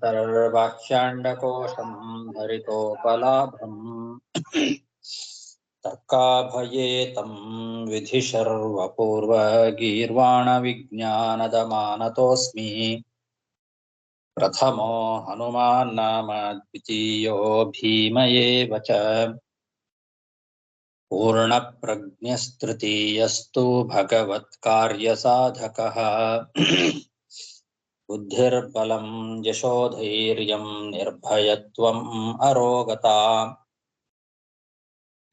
ಅಂತರ್ವಾಕ್ಯಾಂಡಕೋಶಂ ಹರಿತೋಪಲಾಭಂ ತರ್ಕಾಭಯೇತಂ ವಿಧಿಶರ್ವಪೂರ್ವಗೀರ್ವಾಣ ವಿಜ್ಞಾನದ ಮಾನತೋಸ್ಮಿ ಪ್ರಥಮೋ ಹನುಮಾನ್ ನಾಮ ದ್ವಿತೀಯೋ ಭೀಮ ಏವ ಚ ಪೂರ್ಣಪ್ರಜ್ಞಸ್ತೃತೀಯಸ್ತು ಭಗವತ್ಕಾರ್ಯಸಾಧಕಃ ಬುದ್ಧಿರ್ಬಲಂ ಯಶೋಧೈರ್ಯಂ ನಿರ್ಭಯತ್ವಂ ಅರೋಗತಾ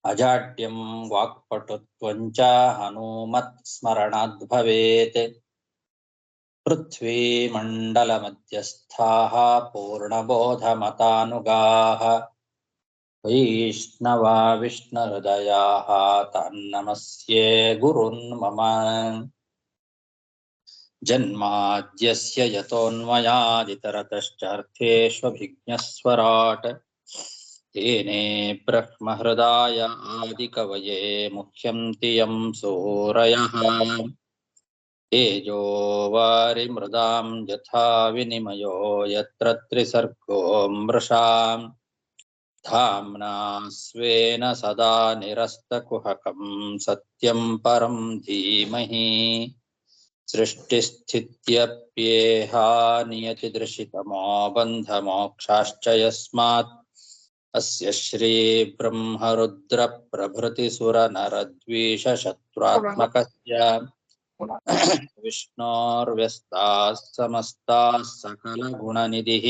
ಅಜಾಡ್ಯಂ ವಾಕ್ಪಟುತ್ವಂ ಚ ಹನುಮತ್ ಸ್ಮರಣಾದ್ ಭವೇತ್ ಪೃಥ್ವೀ ಮಂಡಲ ಮಧ್ಯಸ್ಥಾಃ ಪೂರ್ಣಬೋಧಮತಾನುಗಾಃ ವೈಷ್ಣವಾ ವಿಷ್ಣುಹೃದಯಾಃ ತನ್ನಮಸ್ಯೆ ಗುರುನ್ ಮಮ ಜನ್ಮಾದ್ಯಸ್ಯ ಯತೋನ್ಮಯಾದಿತರತಶ್ಚಾರ್ಥೇಷ್ವಭಿಜ್ಞಸ್ವರಾಟ್ ತೇನೇ ಬ್ರಹ್ಮಹೃದಾಯ ಆದಿಕವಯೇ ಮುಹ್ಯಂತಿ ಯಂ ಸೂರಯಃ ತೇಜೋ ವಾರಿಮೃದಾಂ ಯಥಾ ವಿನಿಮಯೋ ಯತ್ರ ತ್ರಿಸರ್ಗೋ ಮೃಷಾಂ ಧಾಮ್ನಾ ಸ್ವೇನ ಸದಾ ನಿರಸ್ತಕುಹಕಂ ಸತ್ಯಂ ಪರಂ ಧೀಮಹಿ ಸೃಷ್ಟಿಸ್ಥಿತ್ಯಪ್ಯೇಹಾ ನಿಯತಿದೃಶಿತಮೋ ಬಂಧಮೋಕ್ಷಾಶ್ಚ ಯಸ್ಮಾತ್ ಅಸ್ಯ ಶ್ರೀ ಬ್ರಹ್ಮರುದ್ರ ಪ್ರಭೃತಿ ಸುರ ನರದ್ವೀಷ ಶತ್ರುತ್ಮಕಸ್ಯ ವಿಷ್ಣೋರ್ವ್ಯಸ್ತಾಃ ಸಮಸ್ತಾಃ ಸಕಲ ಗುಣನಿಧಿಃ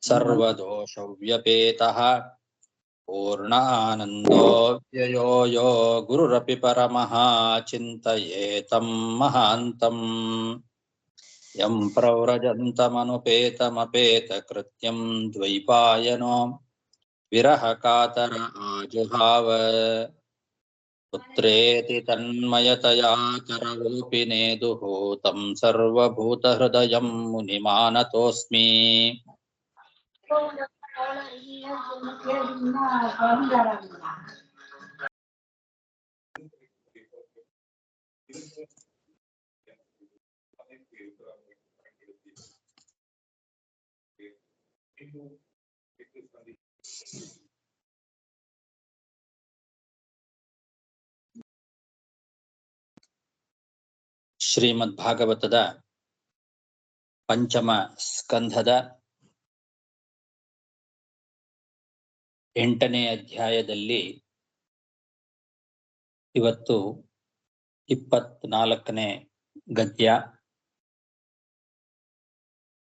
ಸರ್ವದೋಷವ್ಯಪೇತಃ ಪೂರ್ಣಾನಂದೋ ವ್ಯಯೋ ಯೋ ಗುರುರಪಿ ಪರಮಃ ಚಿಂತಯೇತಂ ಮಹಾಂತಂ ಯಂ ಪ್ರವ್ರಜन्तಮನುಪೇತಮಪೇತಕೃತ್ಯಂ ದ್ವೈಪಾಯನೋ ವಿರಹ ಕಾತರ ಆಜುಹಾವ ಪುತ್ರೇತಿ ತನ್ಮಯತಯಾ ಕರವೂಪಿ ನೇದುಃ तं ಸರ್ವಭೂತಹೃದಯಂ ಮುನಿಮಾನತೋಸ್ಮಿ. ಶ್ರೀಮದ್ ಭಾಗವತದ ಪಂಚಮ ಸ್ಕಂಧದ 8ನೇ ಅಧ್ಯಾಯದಲ್ಲಿ ಇವತ್ತು 24ನೇ ಗದ್ಯ.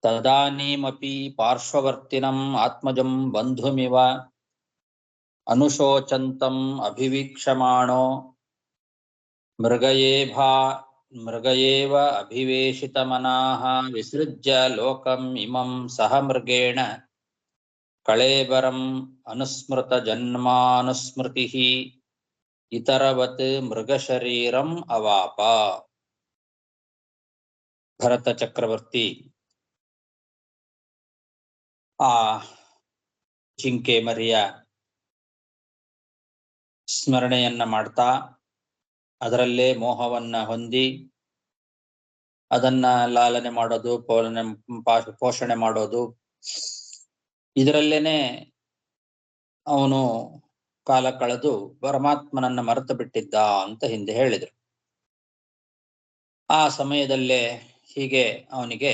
ತದಾನೀಮಪಿ ಪಾರ್ಶ್ವವರ್ತಿನಂ ಆತ್ಮಜಂ ಬಂಧುಮಿವ ಅನುಶೋಚಂತಂ ಅಭಿವೀಕ್ಷಮಾಣೋ ಮೃಗಯೇವ ಅಭಿವೇಶಿತಮನಾಃ ವಿಸೃಜ್ಯ ಲೋಕಂ ಇಮಂ ಸಹ ಮೃಗೇಣ ಕಳೇಬರಂ ಅನುಸ್ಮೃತ ಜನ್ಮಾನುಸ್ಮೃತಿಃ ಇತರವತ್ ಮೃಗಶರೀರಂ ಅವಾಪ. ಭರತ ಚಕ್ರವರ್ತಿ ಆ ಜಿಂಕೆ ಮರಿಯ ಸ್ಮರಣೆಯನ್ನ ಮಾಡ್ತಾ ಅದರಲ್ಲೇ ಮೋಹವನ್ನ ಹೊಂದಿ ಅದನ್ನ ಲಾಲನೆ ಮಾಡೋದು, ಪೋಷಣೆ ಮಾಡೋದು, ಇದರಲ್ಲೇನೆ ಅವನು ಕಾಲ ಕಳೆದು ಪರಮಾತ್ಮನನ್ನ ಮರೆತು ಬಿಟ್ಟಿದ್ದ ಅಂತ ಹಿಂದೆ ಹೇಳಿದರು. ಆ ಸಮಯದಲ್ಲೇ ಹೀಗೆ ಅವನಿಗೆ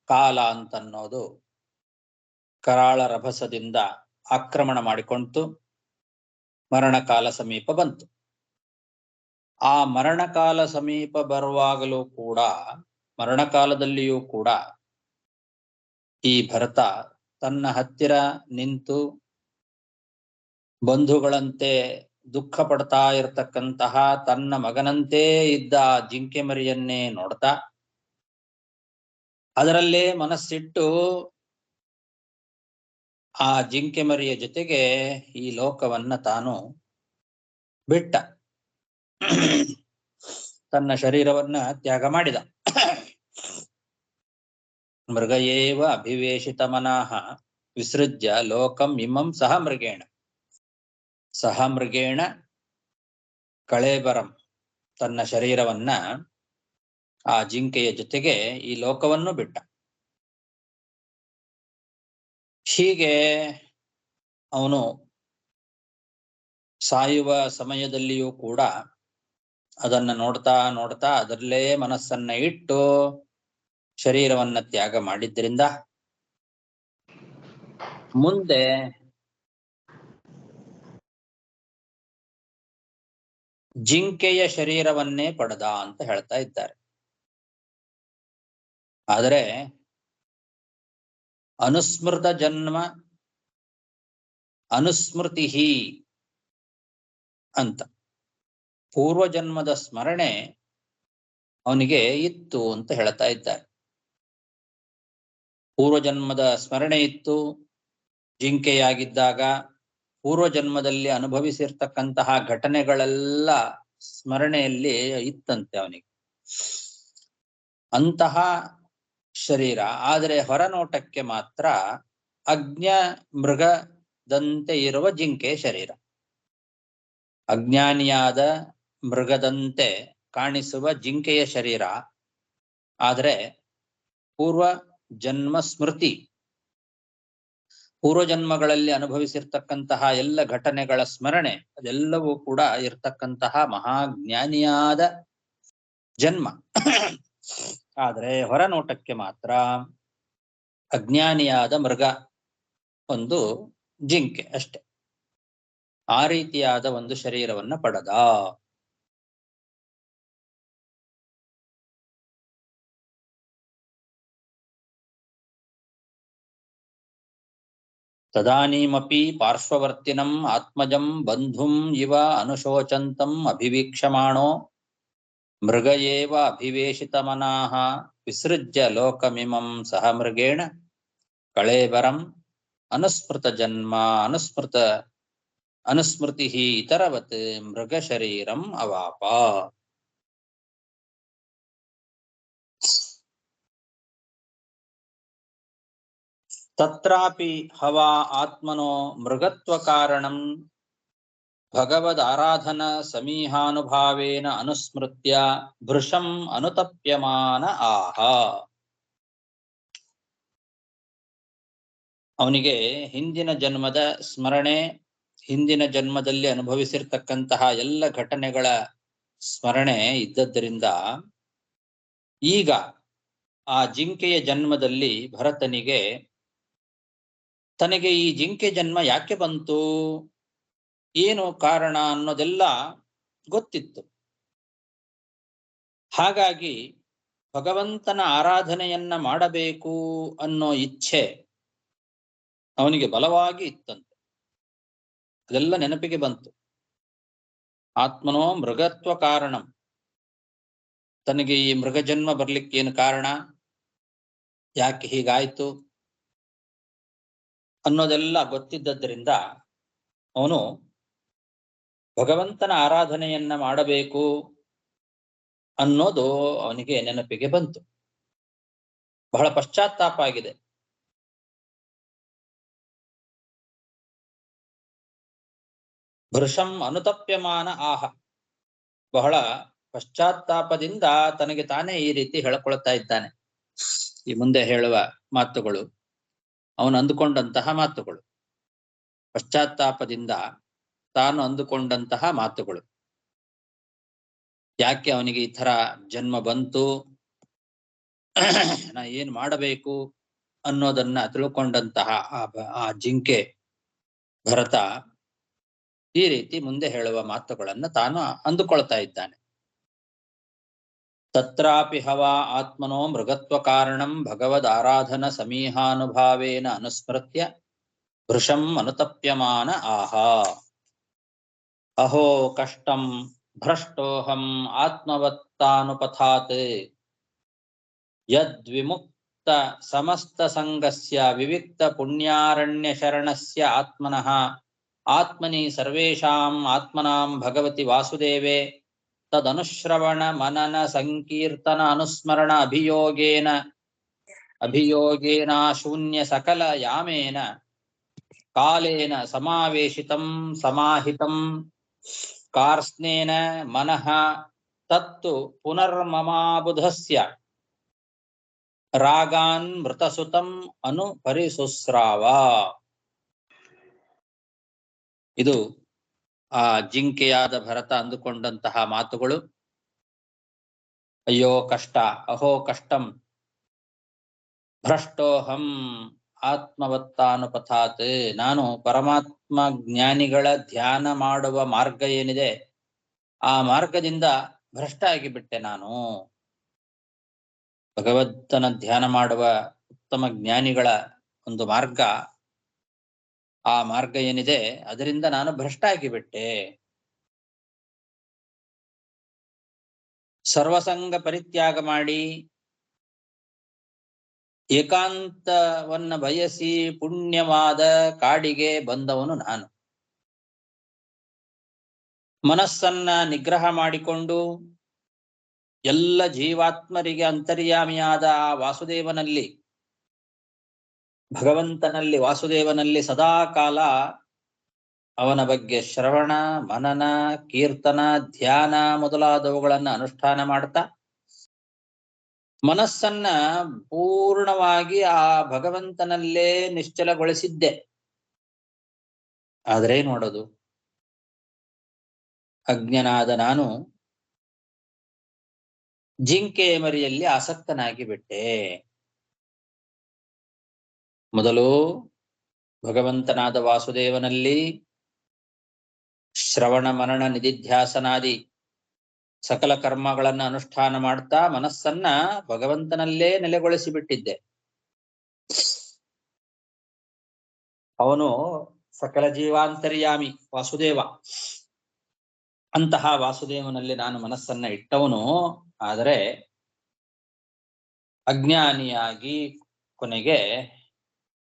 ಕಾಲ ಅಂತನ್ನೋದು ಕರಾಳ ರಭಸದಿಂದ ಆಕ್ರಮಣ ಮಾಡಿಕೊಂಡು ಮರಣಕಾಲ ಸಮೀಪ ಬಂತು. ಆ ಮರಣಕಾಲ ಸಮೀಪ ಬರುವಾಗಲೂ ಕೂಡ, ಮರಣಕಾಲದಲ್ಲಿಯೂ ಕೂಡ ಈ ಭರತ ತನ್ನ ಹತ್ತಿರ ನಿಂತು ಬಂಧುಗಳಂತೆ ದುಃಖ ಪಡ್ತಾ ಇರತಕ್ಕಂತಹ ತನ್ನ ಮಗನಂತೆ ಇದ್ದ ಜಿಂಕೆ ಮರಿಯನ್ನೇ ನೋಡ್ತಾ ಅದರಲ್ಲೇ ಮನಸ್ಸಿಟ್ಟು ಆ ಜಿಂಕೆ ಮರಿಯ ಜೊತೆಗೆ ಈ ಲೋಕವನ್ನ ತಾನು ಬಿಟ್ಟ, ತನ್ನ ಶರೀರವನ್ನ ತ್ಯಾಗ ಮಾಡಿದ. ಮೃಗಯೇವ ಅಭಿವೇಶಿತ ಮನಃ ವಿಸೃಜ್ಯ ಲೋಕಂ ಇಮಂ ಸಹ ಮೃಗೇಣ ಕಳೇಬರಂ, ತನ್ನ ಶರೀರವನ್ನ ಆ ಜಿಂಕೆಯ ಜೊತೆಗೆ ಈ ಲೋಕವನ್ನು ಬಿಟ್ಟ. ಹೀಗೆ ಅವನು ಸಾಯುವ ಸಮಯದಲ್ಲಿಯೂ ಕೂಡ ಅದನ್ನ ನೋಡ್ತಾ ನೋಡ್ತಾ ಅದರಲ್ಲೇ ಮನಸ್ಸನ್ನ ಇಟ್ಟು ಶರೀರವನ್ನ ತ್ಯಾಗ ಮಾಡಿದ್ರಿಂದ ಮುಂದೆ ಜಿಂಕೆಯ ಶರೀರವನ್ನೇ ಪಡೆದ ಅಂತ ಹೇಳ್ತಾ ಇದ್ದಾರೆ. ಆದರೆ ಅನುಸ್ಮೃತ ಜನ್ಮ ಅನುಸ್ಮೃತಿ ಅಂತ ಪೂರ್ವ ಜನ್ಮದ ಸ್ಮರಣೆ ಅವನಿಗೆ ಇತ್ತು ಅಂತ ಹೇಳ್ತಾ ಇದ್ದಾರೆ. ಪೂರ್ವ ಜನ್ಮದ ಸ್ಮರಣೆ ಇತ್ತು. ಜಿಂಕೆಯಾಗಿದ್ದಾಗ ಪೂರ್ವ ಜನ್ಮದಲ್ಲಿ ಅನುಭವಿಸಿರ್ತಕ್ಕಂತಹ ಘಟನೆಗಳೆಲ್ಲ ಸ್ಮರಣೆಯಲ್ಲಿ ಇತ್ತಂತೆ ಅವನಿಗೆ. ಅಂತಹ ಶರೀರ ಆದರೆ ಹೊರನೋಟಕ್ಕೆ ಮಾತ್ರ ಅಜ್ಞ ಮೃಗದಂತೆ ಇರುವ ಜಿಂಕೆ ಶರೀರ. ಅಜ್ಞಾನಿಯಾದ ಮೃಗದಂತೆ ಕಾಣಿಸುವ ಜಿಂಕೆಯ ಶರೀರ. ಆದರೆ ಪೂರ್ವ ಜನ್ಮ ಸ್ಮೃತಿ, ಪೂರ್ವ ಜನ್ಮಗಳಲ್ಲಿ ಅನುಭವಿಸಿರ್ತಕ್ಕಂತಹ ಎಲ್ಲ ಘಟನೆಗಳ ಸ್ಮರಣೆ ಅದೆಲ್ಲವೂ ಕೂಡ ಇರ್ತಕ್ಕಂತಹ ಮಹಾಜ್ಞಾನಿಯಾದ ಜನ್ಮ. ಆದರೆ ಹೊರನೋಟಕ್ಕೆ ಮಾತ್ರ ಅಜ್ಞಾನಿಯಾದ ಮೃಗ, ಒಂದು ಜಿಂಕೆ ಅಷ್ಟೆ. ಆ ರೀತಿಯಾದ ಒಂದು ಶರೀರವನ್ನ ಪಡೆದ. ತದಾನೀಮಪಿ ಪಾರ್ಶ್ವವರ್ತಿನಂ ಆತ್ಮಜಂ ಬಂಧುಂ ಇವ ಅನುಶೋಚಂತಂ ಅಭಿವೀಕ್ಷಮಾಣೋ ಮೃಗ ಏವ ಅಭಿವೇಶಿತಮನಾಃ ವಿಸೃಜ್ಯ ಲೋಕಮಿಮಂ ಸಹ ಮೃಗೇಣ ಕಳೇಬರಂ ಅನುಸ್ಮೃತ ಜನ್ಮ ಅನುಸ್ಮೃತಿ ಇತರವತ್ ಮೃಗ ಶರೀರಂ ಅವಾಪ. ತತ್ರಾಪಿ ಹವಾ ಆತ್ಮನೋ ಮೃಗತ್ವ ಕಾರಣಂ ಭಗವದ್ ಆರಾಧನ ಸಮೀಹಾನುಭಾವೇನ ಅನುಸ್ಮೃತ್ಯ ಭೃಶಂ ಅನುತಪ್ಯಮಾನ ಆಹ. ಅವನಿಗೆ ಹಿಂದಿನ ಜನ್ಮದ ಸ್ಮರಣೆ, ಹಿಂದಿನ ಜನ್ಮದಲ್ಲಿ ಅನುಭವಿಸಿರ್ತಕ್ಕಂತಹ ಎಲ್ಲ ಘಟನೆಗಳ ಸ್ಮರಣೆ ಇದ್ದದ್ದರಿಂದ ಈಗ ಆ ಜಿಂಕೆಯ ಜನ್ಮದಲ್ಲಿ ಭರತನಿಗೆ ತನಗೆ ಈ ಜಿಂಕೆ ಜನ್ಮ ಯಾಕೆ ಬಂತು, ಏನು ಕಾರಣ ಅನ್ನೋದೆಲ್ಲ ಗೊತ್ತಿತ್ತು. ಹಾಗಾಗಿ ಭಗವಂತನ ಆರಾಧನೆಯನ್ನ ಮಾಡಬೇಕು ಅನ್ನೋ ಇಚ್ಛೆ ಅವನಿಗೆ ಬಲವಾಗಿ ಇತ್ತಂತೆ. ಅದೆಲ್ಲ ನೆನಪಿಗೆ ಬಂತು. ಆತ್ಮನೋ ಮೃಗತ್ವ ಕಾರಣಂ, ತನಗೆ ಈ ಮೃಗಜನ್ಮ ಬರ್ಲಿಕ್ಕೆ ಏನು ಕಾರಣ, ಯಾಕೆ ಹೀಗಾಯ್ತು ಅನ್ನೋದೆಲ್ಲ ಗೊತ್ತಿದ್ದರಿಂದ ಅವನು ಭಗವಂತನ ಆರಾಧನೆಯನ್ನ ಮಾಡಬೇಕು ಅನ್ನೋದು ಅವನಿಗೆ ನೆನಪಿಗೆ ಬಂತು. ಬಹಳ ಪಶ್ಚಾತ್ತಾಪ ಆಗಿದೆ. ಭೃಶಂ ಅನುತಪ್ಯಮಾನ ಆಹ, ಬಹಳ ಪಶ್ಚಾತ್ತಾಪದಿಂದ ತನಗೆ ತಾನೇ ಈ ರೀತಿ ಹೇಳ್ಕೊಳ್ತಾ ಇದ್ದಾನೆ. ಈ ಮುಂದೆ ಹೇಳುವ ಮಾತುಗಳು ಅವನು ಅಂದುಕೊಂಡಂತಹ ಮಾತುಗಳು, ಪಶ್ಚಾತ್ತಾಪದಿಂದ ತಾನು ಅಂದುಕೊಂಡಂತಹ ಮಾತುಗಳು. ಯಾಕೆ ಅವನಿಗೆ ಈ ತರ ಜನ್ಮ ಬಂತು, ನಾ ಏನ್ ಮಾಡಬೇಕು ಅನ್ನೋದನ್ನ ತಿಳ್ಕೊಂಡಂತಹ ಆ ಜಿಂಕೆ ಭರತ ಈ ರೀತಿ ಮುಂದೆ ಹೇಳುವ ಮಾತುಗಳನ್ನ ತಾನು ಅಂದುಕೊಳ್ತಾ ಇದ್ದಾನೆ. ತತ್ರಾಪಿ ಹವಾ ಆತ್ಮನೋ ಮೃಗತ್ವ ಕಾರಣಂ ಭಗವದ್ ಆರಾಧನ ಸಮೀಹಾನುಭಾವೇನ ಅನುಸ್ಮೃತ್ಯ ಭೃಶಂ ಅನುತಪ್ಯಮಾನ ಆಹ. ಅಹೋ ಕಷ್ಟಂ ಭ್ರಷ್ಟೋಹಂ ಆತ್ಮವತ್ತಾನುಪಥಾತ್ ಯದ್ವಿಮುಕ್ತ ಸಮಸ್ತ ಸಂಗಸ್ಯ ವಿವಿಕ್ತ ಪುಣ್ಯಾರಣ್ಯ ಶರಣಸ್ಯ ಆತ್ಮನಃ ಆತ್ಮನಿ ಸರ್ವೇಷಾಂ ಆತ್ಮನಾಂ ಭಗವತಿ ವಾಸುದೇವೆ ತದನುಶ್ರವಣ ಮನನ ಸಂಕೀರ್ತನ ಅನುಸ್ಮರಣ ಅಭಿಯೋಗೇನ ಶೂನ್ಯ ಸಕಲ ಯಾಮೇನ ಕಾಲೇನ ಸಮಾವೇಶಿತಂ ಸಮಾಹಿತಂ ಕಾರ್ಸ್ನೇನ ಮನಃ ತತ್ತು ಪುನರ್ಮಮಾಬುಧಸ್ಯ ರಾಗಾನ್ ಮೃತಸುತಂ ಅನು ಪರಿಸುಸ್ರಾವ. ಇದು ಆ ಜಿಂಕೆಯಾದ ಭರತ ಅಂದುಕೊಂಡಂತಹ ಮಾತುಗಳು. ಅಯ್ಯೋ ಕಷ್ಟ, ಅಹೋ ಕಷ್ಟಂ, ಭ್ರಷ್ಟೋಹಂ ಆತ್ಮವತ್ತಾನುಪಥಾತ್. ನಾನು ಪರಮಾತ್ಮ ಜ್ಞಾನಿಗಳ ಧ್ಯಾನ ಮಾಡುವ ಮಾರ್ಗ ಏನಿದೆ ಆ ಮಾರ್ಗದಿಂದ ಭ್ರಷ್ಟ ಆಗಿಬಿಟ್ಟೆ ನಾನು. ಭಗವಂತನ ಧ್ಯಾನ ಮಾಡುವ ಉತ್ತಮ ಜ್ಞಾನಿಗಳ ಒಂದು ಮಾರ್ಗ, ಆ ಮಾರ್ಗ ಏನಿದೆ ಅದರಿಂದ ನಾನು ಭ್ರಷ್ಟ ಆಗಿಬಿಟ್ಟೆ. ಸರ್ವಸಂಗ ಪರಿತ್ಯಾಗ ಮಾಡಿ ಏಕಾಂತವನ್ನ ಬಯಸಿ ಪುಣ್ಯವಾದ ಕಾಡಿಗೆ ಬಂದವನು ನಾನು. ಮನಸ್ಸನ್ನ ನಿಗ್ರಹ ಮಾಡಿಕೊಂಡು ಎಲ್ಲ ಜೀವಾತ್ಮರಿಗೆ ಅಂತರ್ಯಾಮಿಯಾದ ಆ ವಾಸುದೇವನಲ್ಲಿ, ಭಗವಂತನಲ್ಲಿ, ವಾಸುದೇವನಲ್ಲಿ ಸದಾ ಕಾಲ ಅವನ ಬಗ್ಗೆ ಶ್ರವಣ, ಮನನ, ಕೀರ್ತನ, ಧ್ಯಾನ ಮೊದಲಾದವುಗಳನ್ನ ಅನುಷ್ಠಾನ ಮಾಡ್ತಾ ಮನಸ್ಸನ್ನ ಪೂರ್ಣವಾಗಿ ಆ ಭಗವಂತನಲ್ಲೇ ನಿಶ್ಚಲಗೊಳಿಸಿದ್ದೆ. ಆದ್ರೆ ನೋಡೋದು, ಅಜ್ಞನಾದ ನಾನು ಜಿಂಕೆ ಮರಿಯಲ್ಲಿ ಆಸಕ್ತನಾಗಿ ಬಿಟ್ಟೆ. ಮೊದಲು ಭಗವಂತನಾದ ವಾಸುದೇವನಲ್ಲಿ ಶ್ರವಣ, ಮನನ, ನಿಧಿಧ್ಯಾಸನಾದಿ ಸಕಲ ಕರ್ಮಗಳನ್ನು ಅನುಷ್ಠಾನ ಮಾಡ್ತಾ ಮನಸ್ಸನ್ನ ಭಗವಂತನಲ್ಲೇ ನೆಲೆಗೊಳಿಸಿಬಿಟ್ಟಿದ್ದೆ. ಅವನು ಸಕಲ ಜೀವಾಂತರ್ಯಾಮಿ ವಾಸುದೇವ. ಅಂತಹ ವಾಸುದೇವನಲ್ಲಿ ನಾನು ಮನಸ್ಸನ್ನ ಇಟ್ಟವನು. ಆದರೆ ಅಜ್ಞಾನಿಯಾಗಿ ಕೊನೆಗೆ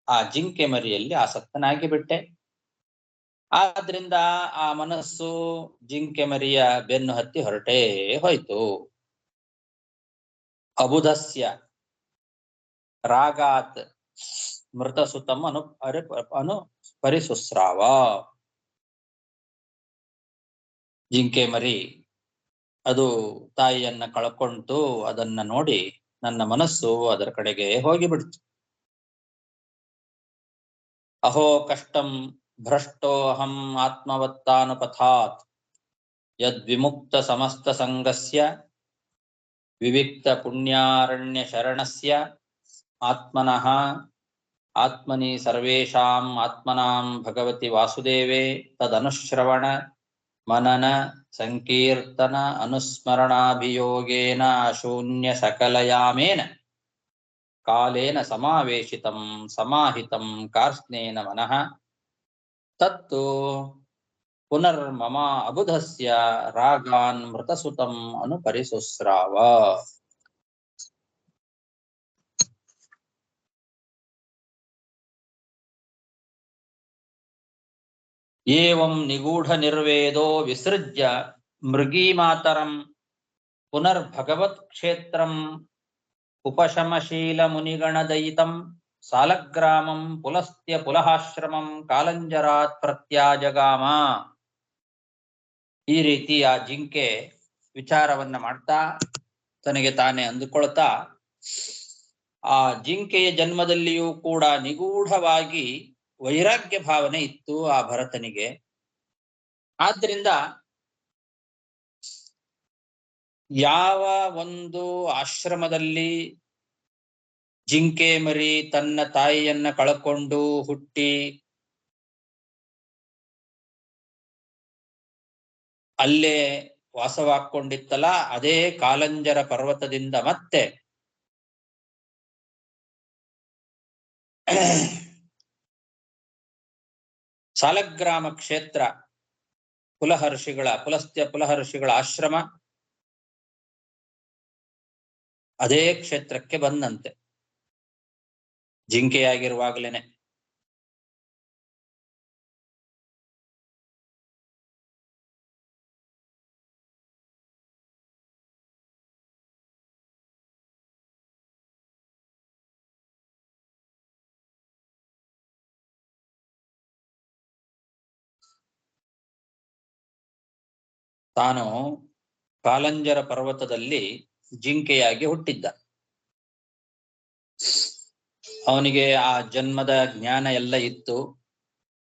ಆ ಜಿಂಕೆ ಮರಿಯಲ್ಲಿ ಆಸಕ್ತನಾಗಿ ಬಿಟ್ಟೆ. ಆದ್ರಿಂದ ಆ ಮನಸ್ಸು ಜಿಂಕೆ ಮರಿಯ ಬೆನ್ನು ಹತ್ತಿ ಹೊರಟೇ ಹೋಯ್ತು. ಅಬುಧಸ್ಯ ರಾಗಾತ್ ಮೃತಸುತಂ ಅನು ಪರಿಸುಸ್ರಾವ. ಜಿಂಕೆ ಮರಿ ಅದು ತಾಯಿಯನ್ನ ಕಳ್ಕೊಂಡು ಅದನ್ನ ನೋಡಿ ನನ್ನ ಮನಸ್ಸು ಅದರ ಕಡೆಗೆ ಹೋಗಿಬಿಡ್ತು. ಅಹೋ ಕಷ್ಟಂ ಭ್ರಷ್ಟೋಹಂ ಆತ್ಮವತ್ತಾನುಪಥಾತ್ ಯದ್ವಿಮುಕ್ತ ಸಮಸ್ತ ಸಂಗಸ್ಯ ವಿವಿಕ್ತ ಪುಣ್ಯಾರಣ್ಯ ಶರಣಸ್ಯ ಆತ್ಮನಃ ಆತ್ಮನಿ ಸರ್ವೇಷಾಂ ಆತ್ಮನಾಂ ಭಗವತಿ ವಾಸುದೇವೇ ತದನುಶ್ರವಣ ಮನನ ಸಂಕೀರ್ತನ ಅನುಸ್ಮರಣಾಭಿಯೋಗೇನ ಅಶೂನ್ಯ ಸಕಲಯಾಮೇನ ಕಾಲೇನ ಸಮಾವೇಶಿತಂ ಸಮಾಹಿತಂ ಕಾರ್ಸ್ನೇನ ಮನಃ ತತ್ತು ಪುನರ್ಮಮ ಅಬುಧಸ್ಯ ರಾಗಾನ್ ಮೃತಸುತಂ ಅನು ಪರಿಸುಸ್ರಾವ. ಏವಂ ನಿಗೂಢ ನಿರ್ವೇದೋ ವಿಸೃಜ್ಯ ಮೃಗೀಮಾತರಂ ಪುನರ್ಭಗವತ್ ಕ್ಷೇತ್ರಂ ಉಪಶಮಶೀಲ ಮುನಿಗಣದಯಿತಂ ಸಾಲಗ್ರಾಮಂ ಪುಲಸ್ತ್ಯ ಪುಲಹಾಶ್ರಮಂ ಕಾಲಂಜರಾತ್ ಪ್ರತ್ಯಾಜಗಾಮ. ಈ ರೀತಿ ಆ ಜಿಂಕೆ ವಿಚಾರವನ್ನ ಮಾಡ್ತಾ ತನಗೆ ತಾನೇ ಅಂದುಕೊಳ್ತಾ, ಆ ಜಿಂಕೆಯ ಜನ್ಮದಲ್ಲಿಯೂ ಕೂಡ ನಿಗೂಢವಾಗಿ ವೈರಾಗ್ಯ ಭಾವನೆ ಇತ್ತು ಆ ಭರತನಿಗೆ. ಆದ್ರಿಂದ ಯಾವ ಒಂದು ಆಶ್ರಮದಲ್ಲಿ ಜಿಂಕೆ ಮರಿ ತನ್ನ ತಾಯಿಯನ್ನ ಕಳ್ಕೊಂಡು ಹುಟ್ಟಿ ಅಲ್ಲೇ ವಾಸವಾಕೊಂಡಿತ್ತಲ್ಲ, ಅದೇ ಕಾಲಂಜರ ಪರ್ವತದಿಂದ ಮತ್ತೆ ಸಾಲಗ್ರಾಮ ಕ್ಷೇತ್ರ, ಪುಲಸ್ತ್ಯ ಪುಲಹರ್ಷಿಗಳ ಆಶ್ರಮ, ಅದೇ ಕ್ಷೇತ್ರಕ್ಕೆ ಬಂದಂತೆ ಜಿಂಕೆಯಾಗಿರುವಾಗಲೇನೆ. ತಾನು ಕಾಲಂಜರ ಪರ್ವತದಲ್ಲಿ ಜಿಂಕೆಯಾಗಿ ಹುಟ್ಟಿದ್ದ. ಅವನಿಗೆ ಆ ಜನ್ಮದ ಜ್ಞಾನ ಎಲ್ಲ ಇತ್ತು.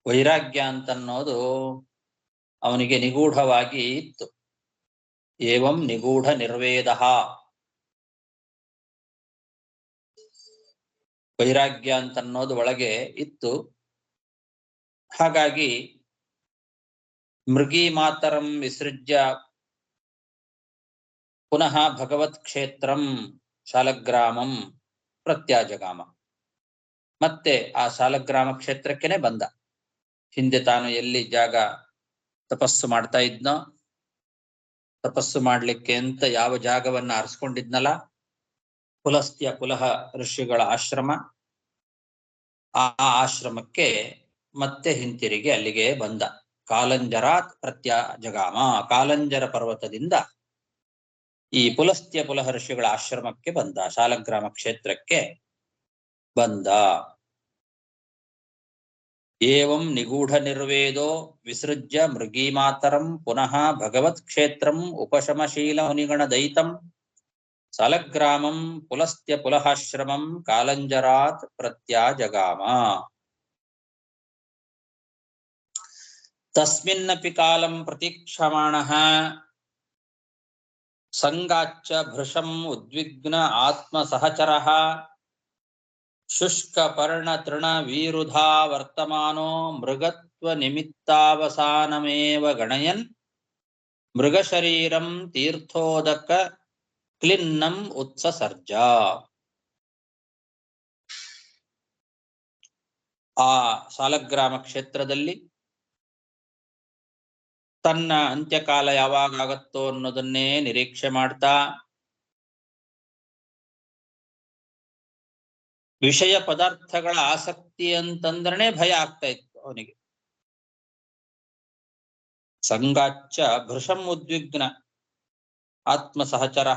ವೈರಾಗ್ಯ ಅಂತನ್ನೋದು ಅವನಿಗೆ ನಿಗೂಢವಾಗಿ ಇತ್ತು. ಏವಂ ನಿಗೂಢ ನಿರ್ವೇದ, ವೈರಾಗ್ಯ ಅಂತನ್ನೋದು ಒಳಗೆ ಇತ್ತು. ಹಾಗಾಗಿ ಮೃಗಿ ಮಾತರಂ ವಿಸೃಜ್ಯ ಪುನಃ ಭಗವತ್ ಕ್ಷೇತ್ರಂ ಶಾಲಗ್ರಾಮಂ ಪ್ರತ್ಯಾಜಗಾಮ. ಮತ್ತೆ ಆ ಶಾಲಗ್ರಾಮ ಕ್ಷೇತ್ರಕ್ಕೆನೆ ಬಂದ. ಹಿಂದೆ ತಾನು ಎಲ್ಲಿ ಜಾಗ ತಪಸ್ಸು ಮಾಡ್ತಾ ಇದ್ನೋ, ತಪಸ್ಸು ಮಾಡ್ಲಿಕ್ಕೆ ಅಂತ ಯಾವ ಜಾಗವನ್ನ ಆರಿಸ್ಕೊಂಡಿದ್ನಲ್ಲ, ಪುಲಸ್ತ್ಯ ಪುಲಹ ಋಷಿಗಳ ಆಶ್ರಮ, ಆ ಆಶ್ರಮಕ್ಕೆ ಮತ್ತೆ ಹಿಂತಿರುಗಿ ಅಲ್ಲಿಗೆ ಬಂದ. ಕಾಲಂಜರಾತ್ ಪ್ರತ್ಯಾಜಗಾಮ, ಕಾಲಂಜರ ಪರ್ವತದಿಂದ ಈ ಪುಲಸ್ತ್ಯ ಪುಲಹ ಋಷಿಗಳ ಆಶ್ರಮಕ್ಕೆ ಬಂದ, ಶಾಲಗ್ರಾಮ ಕ್ಷೇತ್ರಕ್ಕೆ ಬಂದ. ಏವಂ ನಿಗೂಢ ನಿರ್ವೇದೋ ವಿಸೃಜ್ಯ ಮೃಗೀಮಾತರಂ ಪುನಃ ಭಗವತ್ ಕ್ಷೇತ್ರಂ ಉಪಶಮಶೀಲ ಮುನಿಗಣ ದಯಿತಂ ಸಾಲಗ್ರಾಮಂ ಪುಲಸ್ತ್ಯ ಪುಲಹಾಶ್ರಮಂ ಕಾಲಂಜರಾತ್ ಪ್ರತ್ಯಾಜಗಾಮ. ತಸ್ಮಿನ್ನಪಿ ಕಾಲಂ ಪ್ರತೀಕ್ಷಮಾಣಃ ಸಂಗಾಚ್ಚ ಭೃಶಂ ಉದ್ವಿಗ್ನ ಆತ್ಮ ಸಹಚರಃ ಶುಷ್ಕ ಪರ್ಣ ತೃಣ ವೀರುಧಾ ವರ್ತಮಾನೋ ಮೃಗತ್ವ ನಿಮಿತ್ತಾವಸಾನಮೇವ ಗಣಯನ್ ಮೃಗಶರೀರಂ ತೀರ್ಥೋದಕ ಕ್ಲಿನ್ನಂ ಉತ್ಸಸರ್ಜ. ಆ ಸಾಲಗ್ರಾಮ ಕ್ಷೇತ್ರದಲ್ಲಿ ತನ್ನ ಅಂತ್ಯಕಾಲ ಯಾವಾಗತ್ತೋ ಅನ್ನೋದನ್ನೇ ನಿರೀಕ್ಷೆ ಮಾಡ್ತಾ, ವಿಷಯ ಪದಾರ್ಥಗಳ ಆಸಕ್ತಿ ಅಂತಂದ್ರೆ ಭಯ ಆಗ್ತಾ ಇತ್ತು ಅವನಿಗೆ. ಸಂಗಾಚ್ಚ ಭೃಶಂ ಉದ್ವಿಗ್ನ ಆತ್ಮ ಸಹಚರ,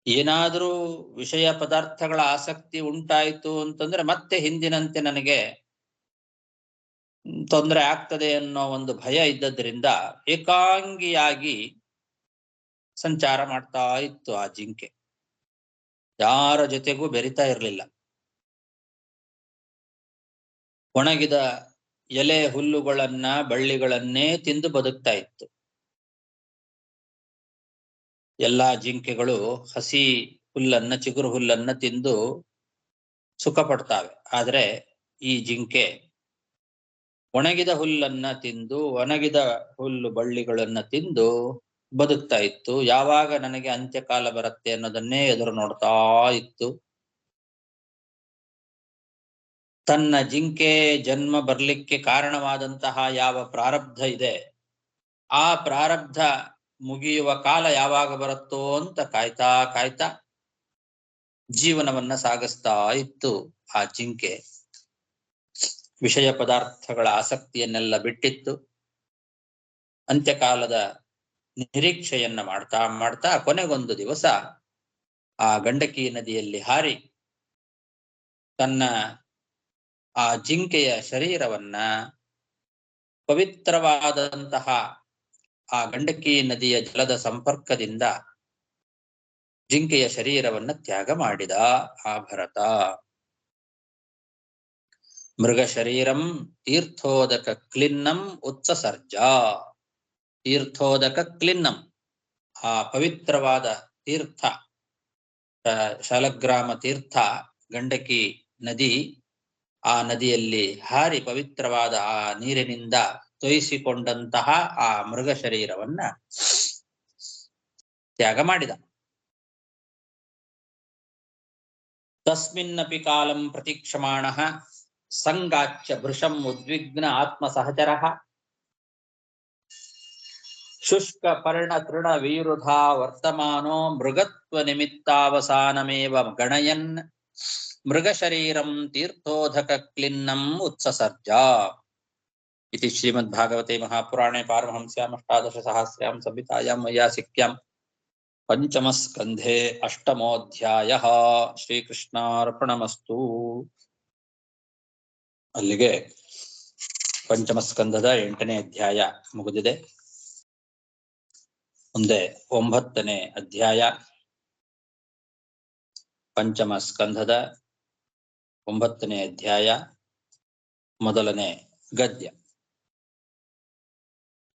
ಏನಾದರೂ ವಿಷಯ ಪದಾರ್ಥಗಳ ಆಸಕ್ತಿ ಉಂಟಾಯಿತು ಅಂತಂದ್ರೆ ಮತ್ತೆ ಹಿಂದಿನಂತೆ ನನಗೆ ತೊಂದರೆ ಆಗ್ತದೆ ಅನ್ನೋ ಒಂದು ಭಯ ಇದ್ದದ್ರಿಂದ ಏಕಾಂಗಿಯಾಗಿ ಸಂಚಾರ ಮಾಡ್ತಾ ಇತ್ತು ಆ ಜಿಂಕೆ. ಯಾರ ಜೊತೆಗೂ ಬೆರಿತಾ ಇರಲಿಲ್ಲ. ಒಣಗಿದ ಎಲೆ ಹುಲ್ಲುಗಳನ್ನ ಬಳ್ಳಿಗಳನ್ನೇ ತಿಂದು ಬದುಕ್ತಾ ಇತ್ತು. ಎಲ್ಲಾ ಜಿಂಕೆಗಳು ಹಸಿ ಹುಲ್ಲನ್ನ, ಚಿಗುರು ಹುಲ್ಲನ್ನ ತಿಂದು ಸುಖ ಪಡ್ತಾವೆ. ಆದ್ರೆ ಈ ಜಿಂಕೆ ಒಣಗಿದ ಹುಲ್ಲನ್ನ ತಿಂದು, ಒಣಗಿದ ಹುಲ್ಲು ಬಳ್ಳಿಗಳನ್ನ ತಿಂದು ಬದುಕ್ತಾ ಇತ್ತು. ಯಾವಾಗ ನನಗೆ ಅಂತ್ಯಕಾಲ ಬರುತ್ತೆ ಅನ್ನೋದನ್ನೇ ಎದುರು ನೋಡ್ತಾ ಇತ್ತು. ತನ್ನ ಜಿಂಕೆ ಜನ್ಮ ಬರ್ಲಿಕ್ಕೆ ಕಾರಣವಾದಂತಹ ಯಾವ ಪ್ರಾರಬ್ಧ ಇದೆ, ಆ ಪ್ರಾರಬ್ಧ ಮುಗಿಯುವ ಕಾಲ ಯಾವಾಗ ಬರುತ್ತೋ ಅಂತ ಕಾಯ್ತಾ ಕಾಯ್ತಾ ಜೀವನವನ್ನ ಸಾಗಿಸ್ತಾ ಇತ್ತು ಆ ಜಿಂಕೆ. ವಿಷಯ ಪದಾರ್ಥಗಳ ಆಸಕ್ತಿಯನ್ನೆಲ್ಲ ಬಿಟ್ಟಿತ್ತು. ಅಂತ್ಯಕಾಲದ ನಿರೀಕ್ಷೆಯನ್ನ ಮಾಡ್ತಾ ಮಾಡ್ತಾ ಕೊನೆಗೊಂದು ದಿವಸ ಆ ಗಂಡಕಿ ನದಿಯಲ್ಲಿ ಹಾರಿ ತನ್ನ ಆ ಜಿಂಕೆಯ ಶರೀರವನ್ನ ಪವಿತ್ರವಾದಂತಹ ಆ ಗಂಡಕಿ ನದಿಯ ಜಲದ ಸಂಪರ್ಕದಿಂದ ಜಿಂಕೆಯ ಶರೀರವನ್ನ ತ್ಯಾಗ ಮಾಡಿದ ಆ ಭರತ. ಮೃಗ ಶರೀರಂ ತೀರ್ಥೋದಕ ಕ್ಲಿನ್ನಂ ಉತ್ಸಸರ್ಜ. ತೀರ್ಥೋದಕ ಕ್ಲಿನ್ನಂ, ಆ ಪವಿತ್ರವಾದ ತೀರ್ಥ, ಶಾಲಗ್ರಾಮ ತೀರ್ಥ, ಗಂಡಕಿ ನದಿ, ಆ ನದಿಯಲ್ಲಿ ಹಾರಿ ಪವಿತ್ರವಾದ ಆ ನೀರಿನಿಂದ ತೊಯಿಸಿಕೊಂಡಂತಹ ಆ ಮೃಗ ಶರೀರವನ್ನ ತ್ಯಾಗ ಮಾಡಿದ. ತಸ್ಮಿನ್ನಪಿ ಕಾಲಂ ಪ್ರತೀಕ್ಷಮಾಣಃ ಸಂಗಾಚ್ಚ ಭೃಶಂ ಉದ್ವಿಗ್ನ ಆತ್ಮ ಸಹಚರಃ ಶುಷ್ಕ ಪರ್ಣ ತೃಣ ವೀರುಧಾ ವರ್ತಮಾನೋ ಮೃಗತ್ವ ನಿಮಿತ್ತಾವಸಾನಮೇವ ಗಣಯನ್ ಮೃಗಶರೀರಂ ತೀರ್ಥೋದಕ ಕ್ಲಿನ್ನಂ ಉತ್ಸಸರ್ಜ. इति श्रीमद्भागवते महापुराणे पारमहंस्याम् अष्टादशसहस्र्यां संहितायां वैयासिक्यां पंचमस्कन्धे अष्टमोऽध्यायः. ಶ್ರೀಕೃಷ್ಣಾರ್ಪಣಮಸ್ತು. ಅಲ್ಲಿಗೆ ಪಂಚಮಸ್ಕಂಧದ 8ನೇ ಅಧ್ಯಾಯ ಮುಗಿದಿದೆ. ಮುಂದೆ 9ನೇ ಅಧ್ಯಾಯ. ಪಂಚಮ ಸ್ಕಂಧದ 9ನೇ ಅಧ್ಯಾಯ ಮೊದಲನೇ ಗದ್ಯ.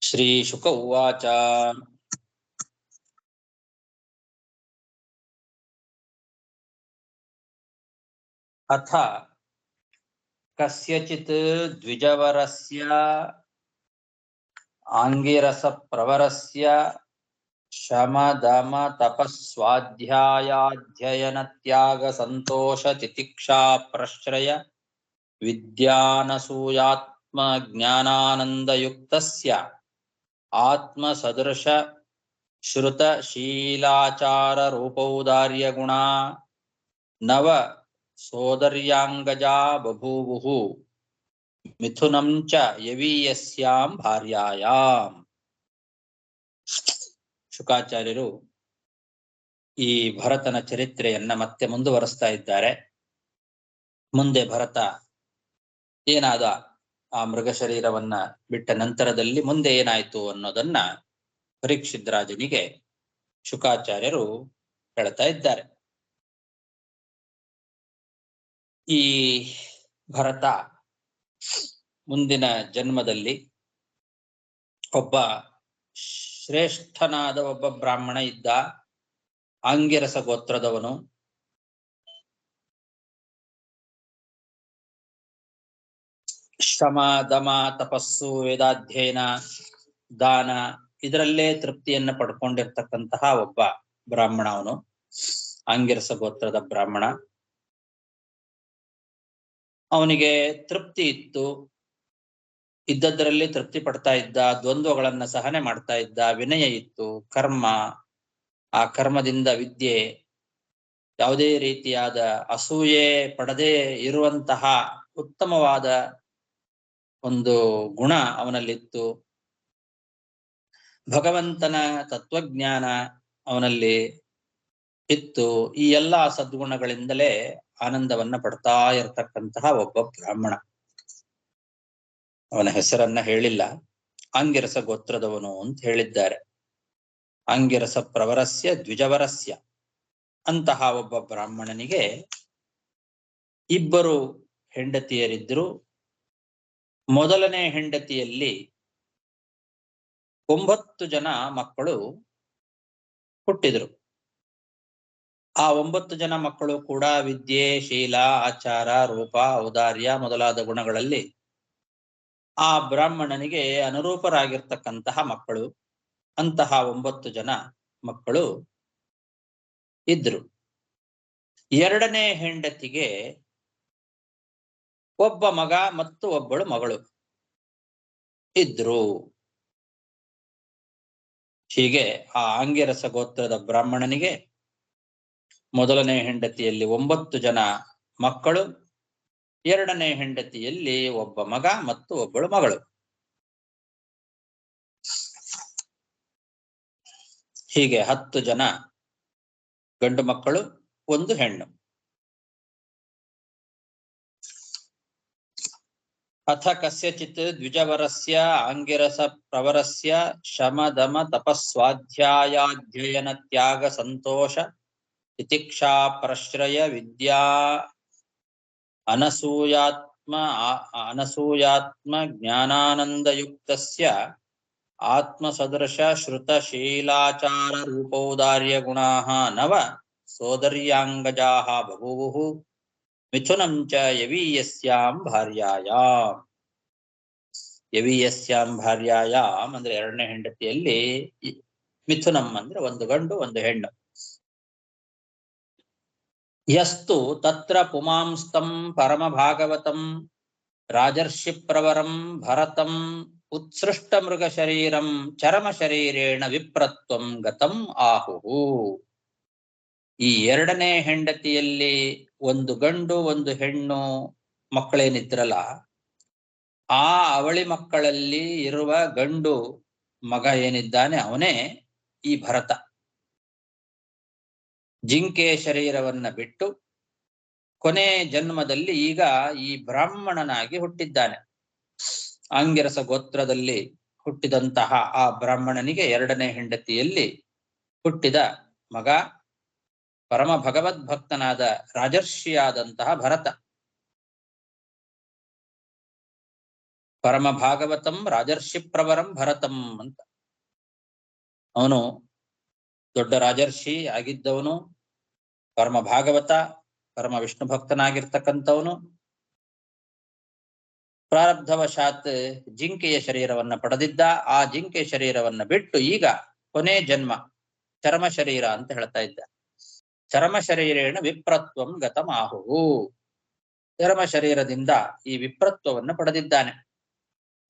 ಶ್ರೀ ಶುಕ ಉವಾಚ ಅಥ ಕಸ್ಯಚಿತ್ ದ್ವಿಜವರಸ್ಯ ಆಂಗಿರಸ ಪ್ರವರಸ್ಯ ಶಮದಮ ತಪಸ್ವಾಧ್ಯಾಯಾಧ್ಯಯನ ತ್ಯಾಗ ಸಂತೋಷ ತಿತಿಕ್ಷಾ ಪ್ರಶ್ರಯ ವಿದ್ಯಾನಸೂಯಾತ್ಮ ಜ್ಞಾನಾನಂದಯುಕ್ತಸ್ಯ ಆತ್ಮ ಸದೃಶ ಶ್ರುತ ಶೀಲಾಚಾರ ರೂಪೌದಾರ್ಯ ಗುಣ ನವ ಸೋದರ್ಯಾಂಗಜಾ ಬಭೂವುಃ ಮಿಥುನಂ ಚ ಯವೀಯಸ್ಯಾಂ ಭಾರ್ಯಾಯಾಂ. ಶುಕಾಚಾರ್ಯರು ಈ ಭರತನ ಚರಿತ್ರೆಯನ್ನ ಮತ್ತೆ ಮುಂದುವರಿಸ್ತಾ ಇದ್ದಾರೆ. ಮುಂದೆ ಭರತ ಏನಾದ ಆ ಮೃಗ ಶರೀರವನ್ನ ಬಿಟ್ಟ ನಂತರದಲ್ಲಿ ಮುಂದೆ ಏನಾಯ್ತು ಅನ್ನೋದನ್ನ ಪರೀಕ್ಷಿತ್ ರಾಜನಿಗೆ ಶುಕಾಚಾರ್ಯರು ಹೇಳ್ತಾ ಇದ್ದಾರೆ. ಈ ಭರತ ಮುಂದಿನ ಜನ್ಮದಲ್ಲಿ ಒಬ್ಬ ಶ್ರೇಷ್ಠನಾದ ಒಬ್ಬ ಬ್ರಾಹ್ಮಣ ಇದ್ದ, ಆಂಗಿರಸ ಗೋತ್ರದವನು. ಶ್ರಮ ದಮ ತಪಸ್ಸು ವೇದಾಧ್ಯಯನ ದಾನ ಇದರಲ್ಲೇ ತೃಪ್ತಿಯನ್ನ ಪಡ್ಕೊಂಡಿರ್ತಕ್ಕಂತಹ ಒಬ್ಬ ಬ್ರಾಹ್ಮಣ ಅವನು, ಆಂಗಿರಸ ಗೋತ್ರದ ಬ್ರಾಹ್ಮಣ. ಅವನಿಗೆ ತೃಪ್ತಿ ಇತ್ತು, ಇದ್ದದ್ರಲ್ಲಿ ತೃಪ್ತಿ ಪಡ್ತಾ ಇದ್ದ, ದ್ವಂದ್ವಗಳನ್ನ ಸಹನೆ ಮಾಡ್ತಾ ಇದ್ದ, ವಿನಯ ಇತ್ತು, ಕರ್ಮ, ಆ ಕರ್ಮದಿಂದ ವಿದ್ಯೆ, ಯಾವುದೇ ರೀತಿಯಾದ ಅಸೂಯೆ ಪಡದೆ ಇರುವಂತಹ ಉತ್ತಮವಾದ ಒಂದು ಗುಣ ಅವನಲ್ಲಿತ್ತು. ಭಗವಂತನ ತತ್ವಜ್ಞಾನ ಅವನಲ್ಲಿ ಇತ್ತು. ಈ ಎಲ್ಲ ಸದ್ಗುಣಗಳಿಂದಲೇ ಆನಂದವನ್ನ ಪಡ್ತಾ ಇರತಕ್ಕಂತಹ ಒಬ್ಬ ಬ್ರಾಹ್ಮಣ. ಅವನ ಹೆಸರನ್ನ ಹೇಳಿಲ್ಲ, ಆಂಗಿರಸ ಗೋತ್ರದವನು ಅಂತ ಹೇಳಿದ್ದಾರೆ. ಆಂಗಿರಸ ಪ್ರವರಸ್ಯ ದ್ವಿಜವರಸ್ಯ ಅಂತಹ ಒಬ್ಬ ಬ್ರಾಹ್ಮಣನಿಗೆ ಇಬ್ಬರು ಹೆಂಡತಿಯರಿದ್ರು. ಮೊದಲನೇ ಹೆಂಡತಿಯಲ್ಲಿ 9 ಜನ ಮಕ್ಕಳು ಹುಟ್ಟಿದ್ರು. ಆ 9 ಜನ ಮಕ್ಕಳು ಕೂಡ ವಿದ್ಯೆ, ಶೀಲ, ಆಚಾರ, ರೂಪ, ಔದಾರ್ಯ ಮೊದಲಾದ ಗುಣಗಳಲ್ಲಿ ಆ ಬ್ರಾಹ್ಮಣನಿಗೆ ಅನುರೂಪರಾಗಿರ್ತಕ್ಕಂತಹ ಮಕ್ಕಳು. ಅಂತಹ 9 ಜನ ಮಕ್ಕಳು ಇದ್ರು. ಎರಡನೇ ಹೆಂಡತಿಗೆ ಒಬ್ಬ ಮಗ ಮತ್ತು ಒಬ್ಬಳು ಮಗಳು ಇದ್ರು. ಹೀಗೆ ಆ ಆಂಗಿರಸ ಗೋತ್ರದ ಬ್ರಾಹ್ಮಣನಿಗೆ ಮೊದಲನೇ ಹೆಂಡತಿಯಲ್ಲಿ 9 ಜನ ಮಕ್ಕಳು, ಎರಡನೇ ಹೆಂಡತಿಯಲ್ಲಿ ಒಬ್ಬ ಮಗ ಮತ್ತು ಒಬ್ಬಳು ಮಗಳು. ಹೀಗೆ 10 ಜನ ಗಂಡು ಮಕ್ಕಳು, 1 ಹೆಣ್ಣು. ಅಥ ಕಸ್ಯಚಿತ್ ದ್ವಿಜವರಸ್ಯ ಆಂಗಿರಸ ಪ್ರವರಸ್ಯ ಶಮದಮ ತಪಸ್ವಾಧ್ಯಾಯಾಧ್ಯಯನ ತ್ಯಾಗ ಸಂತೋಷ ತಿತಿಕ್ಷಾ ಪ್ರಶ್ರಯ ವಿದ್ಯಾ ಅನಸೂಯಾತ್ಮ ಜ್ಞಾನಾನಂದಯುಕ್ತಸ್ಯ ಆತ್ಮಸದೃಶ ಶ್ರುತ ಶೀಲಾಚಾರ ರೂಪೌದಾರ್ಯ ಗುಣಾಃ ನವ ಸೋದರ್ಯಾಂಗಜಾಃ ಬಭೂವುಃ ಮಿಥುನಂ ಚ ಯವೀಯಸ್ಯಾಂ ಭಾರ್ಯಾಯಾಂ. ಯವೀಯಸ್ಯಾಂ ಭಾರ್ಯಾಯಾಂ ಅಂದ್ರೆ ಎರಡನೇ ಹೆಂಡತಿಯಲ್ಲಿ ಮಿಥುನಂ ಅಂದ್ರೆ 1 ಗಂಡು 1 ಹೆಣ್ಣು. ಯಸ್ತು ತತ್ರ ಪುಮಾಂಸ್ತಂ ಪರಮ ಭಾಗವತಂ ರಾಜರ್ಷಿ ಪ್ರವರಂ ಭರತಂ ಉತ್ಸೃಷ್ಟ ಮೃಗ ಶರೀರಂ ಚರಮ ಶರೀರೇಣ ವಿಪ್ರತ್ವಂ ಗತಂ ಆಹುಹು. ಈ ಎರಡನೇ ಹೆಂಡತಿಯಲ್ಲಿ 1 ಗಂಡು 1 ಹೆಣ್ಣು ಮಕ್ಕಳೇನಿದ್ರಲ್ಲ, ಆ ಅವಳಿ ಮಕ್ಕಳಲ್ಲಿ ಇರುವ ಗಂಡು ಮಗ ಏನಿದ್ದಾನೆ ಅವನೇ ಈ ಭರತ. ಜಿಂಕೆ ಶರೀರವನ್ನ ಬಿಟ್ಟು ಕೊನೆ ಜನ್ಮದಲ್ಲಿ ಈಗ ಈ ಬ್ರಾಹ್ಮಣನಾಗಿ ಹುಟ್ಟಿದ್ದಾನೆ. ಆಂಗಿರಸ ಗೋತ್ರದಲ್ಲಿ ಹುಟ್ಟಿದಂತಹ ಆ ಬ್ರಾಹ್ಮಣನಿಗೆ ಎರಡನೇ ಹೆಂಡತಿಯಲ್ಲಿ ಹುಟ್ಟಿದ ಮಗ ಪರಮ ಭಗವದ್ಭಕ್ತನಾದ ರಾಜರ್ಷಿಯಾದಂತಹ ಭರತ. ಪರಮ ಭಾಗವತಂ ರಾಜರ್ಷಿ ಪ್ರವರಂ ಭರತಂ ಅಂತ. ಅವನು ದೊಡ್ಡ ರಾಜರ್ಷಿ ಆಗಿದ್ದವನು, ಪರಮ ಭಾಗವತ, ಪರಮ ವಿಷ್ಣು ಭಕ್ತನಾಗಿರ್ತಕ್ಕಂಥವನು. ಪ್ರಾರಬ್ಧವಶಾತ್ ಜಿಂಕೆಯ ಶರೀರವನ್ನ ಪಡೆದಿದ್ದ. ಆ ಜಿಂಕೆ ಶರೀರವನ್ನ ಬಿಟ್ಟು ಈಗ ಕೊನೆ ಜನ್ಮ ಚರ್ಮ ಶರೀರ ಅಂತ ಹೇಳ್ತಾ ಇದ್ದ. ಚರ್ಮ ಶರೀರೇಣ ವಿಪ್ರತ್ವಂ ಗತಮಾಹುವು. ಚರ್ಮ ಶರೀರದಿಂದ ಈ ವಿಪ್ರತ್ವವನ್ನು ಪಡೆದಿದ್ದಾನೆ.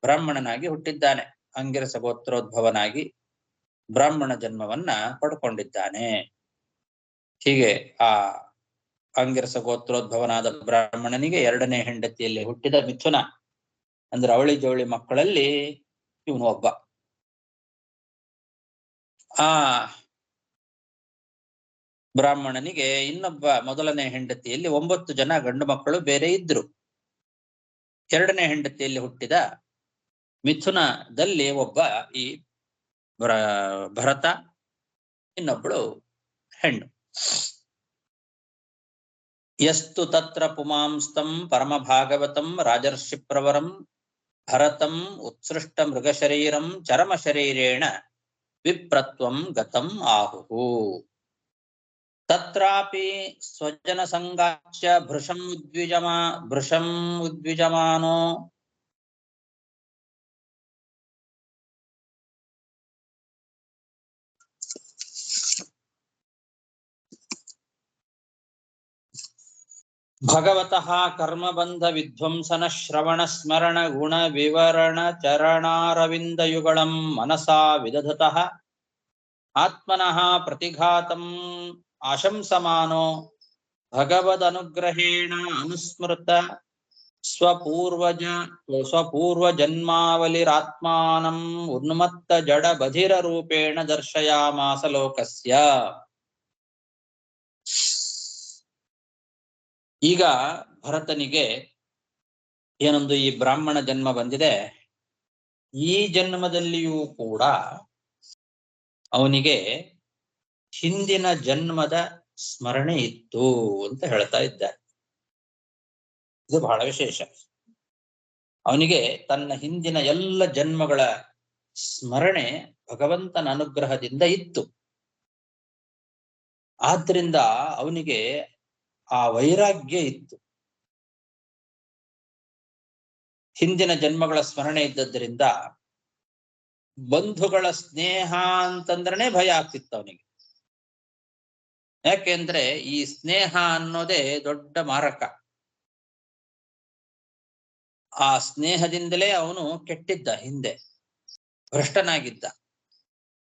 ಬ್ರಾಹ್ಮಣನಾಗಿ ಹುಟ್ಟಿದ್ದಾನೆ. ಅಂಗಿರಸ ಗೋತ್ರೋದ್ಭವನಾಗಿ ಬ್ರಾಹ್ಮಣ ಜನ್ಮವನ್ನ ಪಡ್ಕೊಂಡಿದ್ದಾನೆ. ಹೀಗೆ ಆ ಅಂಗಿರಸ ಗೋತ್ರೋದ್ಭವನಾದ ಬ್ರಾಹ್ಮಣನಿಗೆ ಎರಡನೇ ಹೆಂಡತಿಯಲ್ಲಿ ಹುಟ್ಟಿದ ಮಿಥುನ ಅಂದ್ರೆ ಅವಳಿ ಜೋಳಿ ಮಕ್ಕಳಲ್ಲಿ ಇವನು ಒಬ್ಬ. ಆ ಬ್ರಾಹ್ಮಣನಿಗೆ ಇನ್ನೊಬ್ಬ ಮೊದಲನೇ ಹೆಂಡತಿಯಲ್ಲಿ 9 ಜನ ಗಂಡು ಮಕ್ಕಳು ಬೇರೆ ಇದ್ರು. ಎರಡನೇ ಹೆಂಡತಿಯಲ್ಲಿ ಹುಟ್ಟಿದ ಮಿಥುನದಲ್ಲಿ ಒಬ್ಬ ಈ ಭರತ, ಇನ್ನೊಬ್ಬಳು ಹೆಣ್ಣು. ಯಸ್ತು ತತ್ರ ಪುಮಾಂಸ್ತಂ ಪರಮ ಭಾಗವತಂ ರಾಜರ್ಷಿ ಪ್ರವರಂ ಭರತಂ ಉತ್ಸೃಷ್ಟ ಮೃಗಶರೀರಂ ಚರಮ ಶರೀರೇಣ ವಿಪ್ರತ್ವಂ ಗತಂ ಆಹುಹು. ತತ್ರಾಪಿ ಸ್ವಜನ ಸಂಗಾಚ್ಯ ಭೃಶಂ ಉದ್ವಿಜಮಾನೋ ಭಗವತಃ ಕರ್ಮಬಂಧ ವಿಧ್ವಂಸನ ಶ್ರವಣ ಸ್ಮರಣ ಗುಣ ವಿವರಣ ಚರಣಾರವಿಂದಯುಗಳಂ ಮನಸಾ ವಿದಧತಃ ಆತ್ಮನಃ ಪ್ರತಿಘಾತಂ ಆಶಂಸಮಾನೋ ಭಗವದನುಗ್ರಹೇಣ ಅನುಸ್ಮೃತ ಸ್ವಪೂರ್ವಜನ್ಮಾವಲಿರಾತ್ಮಾನಂ ಉನ್ಮತ್ತ ಜಡ ಬಧಿರ ರೂಪೇಣ ದರ್ಶಯಾಮಾಸ ಲೋಕಸ್ಯ. ಈಗ ಭರತನಿಗೆ ಏನೊಂದು ಈ ಬ್ರಾಹ್ಮಣ ಜನ್ಮ ಬಂದಿದೆ. ಈ ಜನ್ಮದಲ್ಲಿಯೂ ಕೂಡ ಅವನಿಗೆ ಹಿಂದಿನ ಜನ್ಮದ ಸ್ಮರಣೆ ಇತ್ತು ಅಂತ ಹೇಳ್ತಾ ಇದ್ದಾರೆ. ಇದು ಬಹಳ ವಿಶೇಷ. ಅವನಿಗೆ ತನ್ನ ಹಿಂದಿನ ಎಲ್ಲ ಜನ್ಮಗಳ ಸ್ಮರಣೆ ಭಗವಂತನ ಅನುಗ್ರಹದಿಂದ ಇತ್ತು. ಆದ್ರಿಂದ ಅವನಿಗೆ ಆ ವೈರಾಗ್ಯ ಇತ್ತು. ಹಿಂದಿನ ಜನ್ಮಗಳ ಸ್ಮರಣೆ ಇದ್ದದ್ರಿಂದ ಬಂಧುಗಳ ಸ್ನೇಹ ಅಂತಂದ್ರನೇ ಭಯ ಆಗ್ತಿತ್ತು ಅವನಿಗೆ. ಯಾಕೆಂದ್ರೆ ಈ ಸ್ನೇಹ ಅನ್ನೋದೇ ದೊಡ್ಡ ಮಾರಕ. ಆ ಸ್ನೇಹದಿಂದಲೇ ಅವನು ಕೆಟ್ಟಿದ್ದ, ಹಿಂದೆ ಭ್ರಷ್ಟನಾಗಿದ್ದ,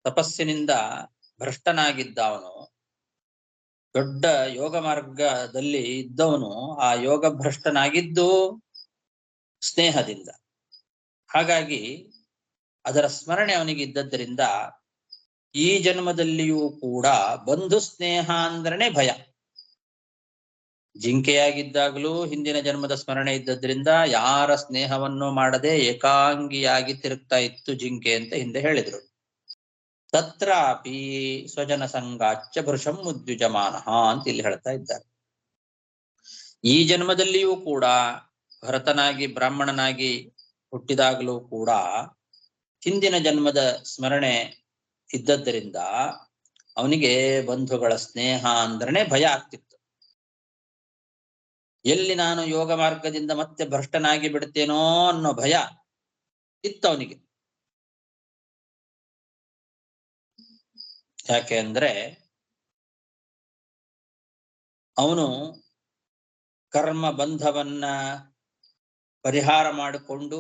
ತಪಸ್ಸಿನಿಂದ ಭ್ರಷ್ಟನಾಗಿದ್ದ ಅವನು. ದೊಡ್ಡ ಯೋಗ ಮಾರ್ಗದಲ್ಲಿ ಇದ್ದವನು ಆ ಯೋಗ ಭ್ರಷ್ಟನಾಗಿದ್ದು ಸ್ನೇಹದಿಂದ. ಹಾಗಾಗಿ ಅದರ ಸ್ಮರಣೆ ಅವನಿಗೆ ಇದ್ದದ್ದರಿಂದ ಈ ಜನ್ಮದಲ್ಲಿಯೂ ಕೂಡ ಬಂಧು ಸ್ನೇಹ ಅಂದ್ರನೇ ಭಯ. ಜಿಂಕೆಯಾಗಿದ್ದಾಗಲೂ ಹಿಂದಿನ ಜನ್ಮದ ಸ್ಮರಣೆ ಇದ್ದದ್ರಿಂದ ಯಾರ ಸ್ನೇಹವನ್ನು ಮಾಡದೆ ಏಕಾಂಗಿಯಾಗಿ ತಿರುಗ್ತಾ ಇತ್ತು ಜಿಂಕೆ ಅಂತ ಹಿಂದೆ ಹೇಳಿದ್ರು. ತತ್ರಾಪಿ ಸ್ವಜನ ಸಂಗಾಚ್ಯ ಭೃಶಂ ಉದ್ವಿಜಮಾನ ಅಂತ ಇಲ್ಲಿ ಹೇಳ್ತಾ ಇದ್ದಾರೆ. ಈ ಜನ್ಮದಲ್ಲಿಯೂ ಕೂಡ ಭರತನಾಗಿ ಬ್ರಾಹ್ಮಣನಾಗಿ ಹುಟ್ಟಿದಾಗಲೂ ಕೂಡ ಹಿಂದಿನ ಜನ್ಮದ ಸ್ಮರಣೆ ಇದ್ದದ್ದರಿಂದ ಅವನಿಗೆ ಬಂಧುಗಳ ಸ್ನೇಹ ಅಂದ್ರನೇ ಭಯ ಆಗ್ತಿತ್ತು. ಎಲ್ಲಿ ನಾನು ಯೋಗ ಮಾರ್ಗದಿಂದ ಮತ್ತೆ ಭ್ರಷ್ಟನಾಗಿ ಬಿಡ್ತೇನೋ ಅನ್ನೋ ಭಯ ಇತ್ತು ಅವನಿಗೆ. ಯಾಕೆ ಅಂದ್ರೆ ಅವನು ಕರ್ಮ ಬಂಧವನ್ನ ಪರಿಹಾರ ಮಾಡಿಕೊಂಡು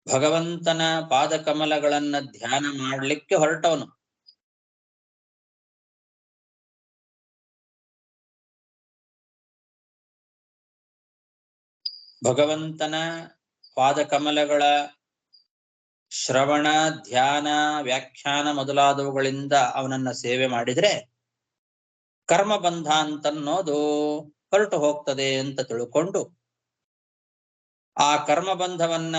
ಭಗವಂತನ ಪಾದಕಮಲಗಳನ್ನ ಧ್ಯಾನ ಮಾಡಲಿಕ್ಕೆ ಹೊರಟವನು. ಭಗವಂತನ ಪಾದಕಮಲಗಳ ಶ್ರವಣ, ಧ್ಯಾನ, ವ್ಯಾಖ್ಯಾನ ಮೊದಲಾದವುಗಳಿಂದ ಅವನನ್ನ ಸೇವೆ ಮಾಡಿದ್ರೆ ಕರ್ಮಬಂಧ ಅಂತನ್ನೋದು ಹೊರಟು ಹೋಗ್ತದೆ ಅಂತ ತಿಳ್ಕೊಂಡು ಆ ಕರ್ಮಬಂಧವನ್ನ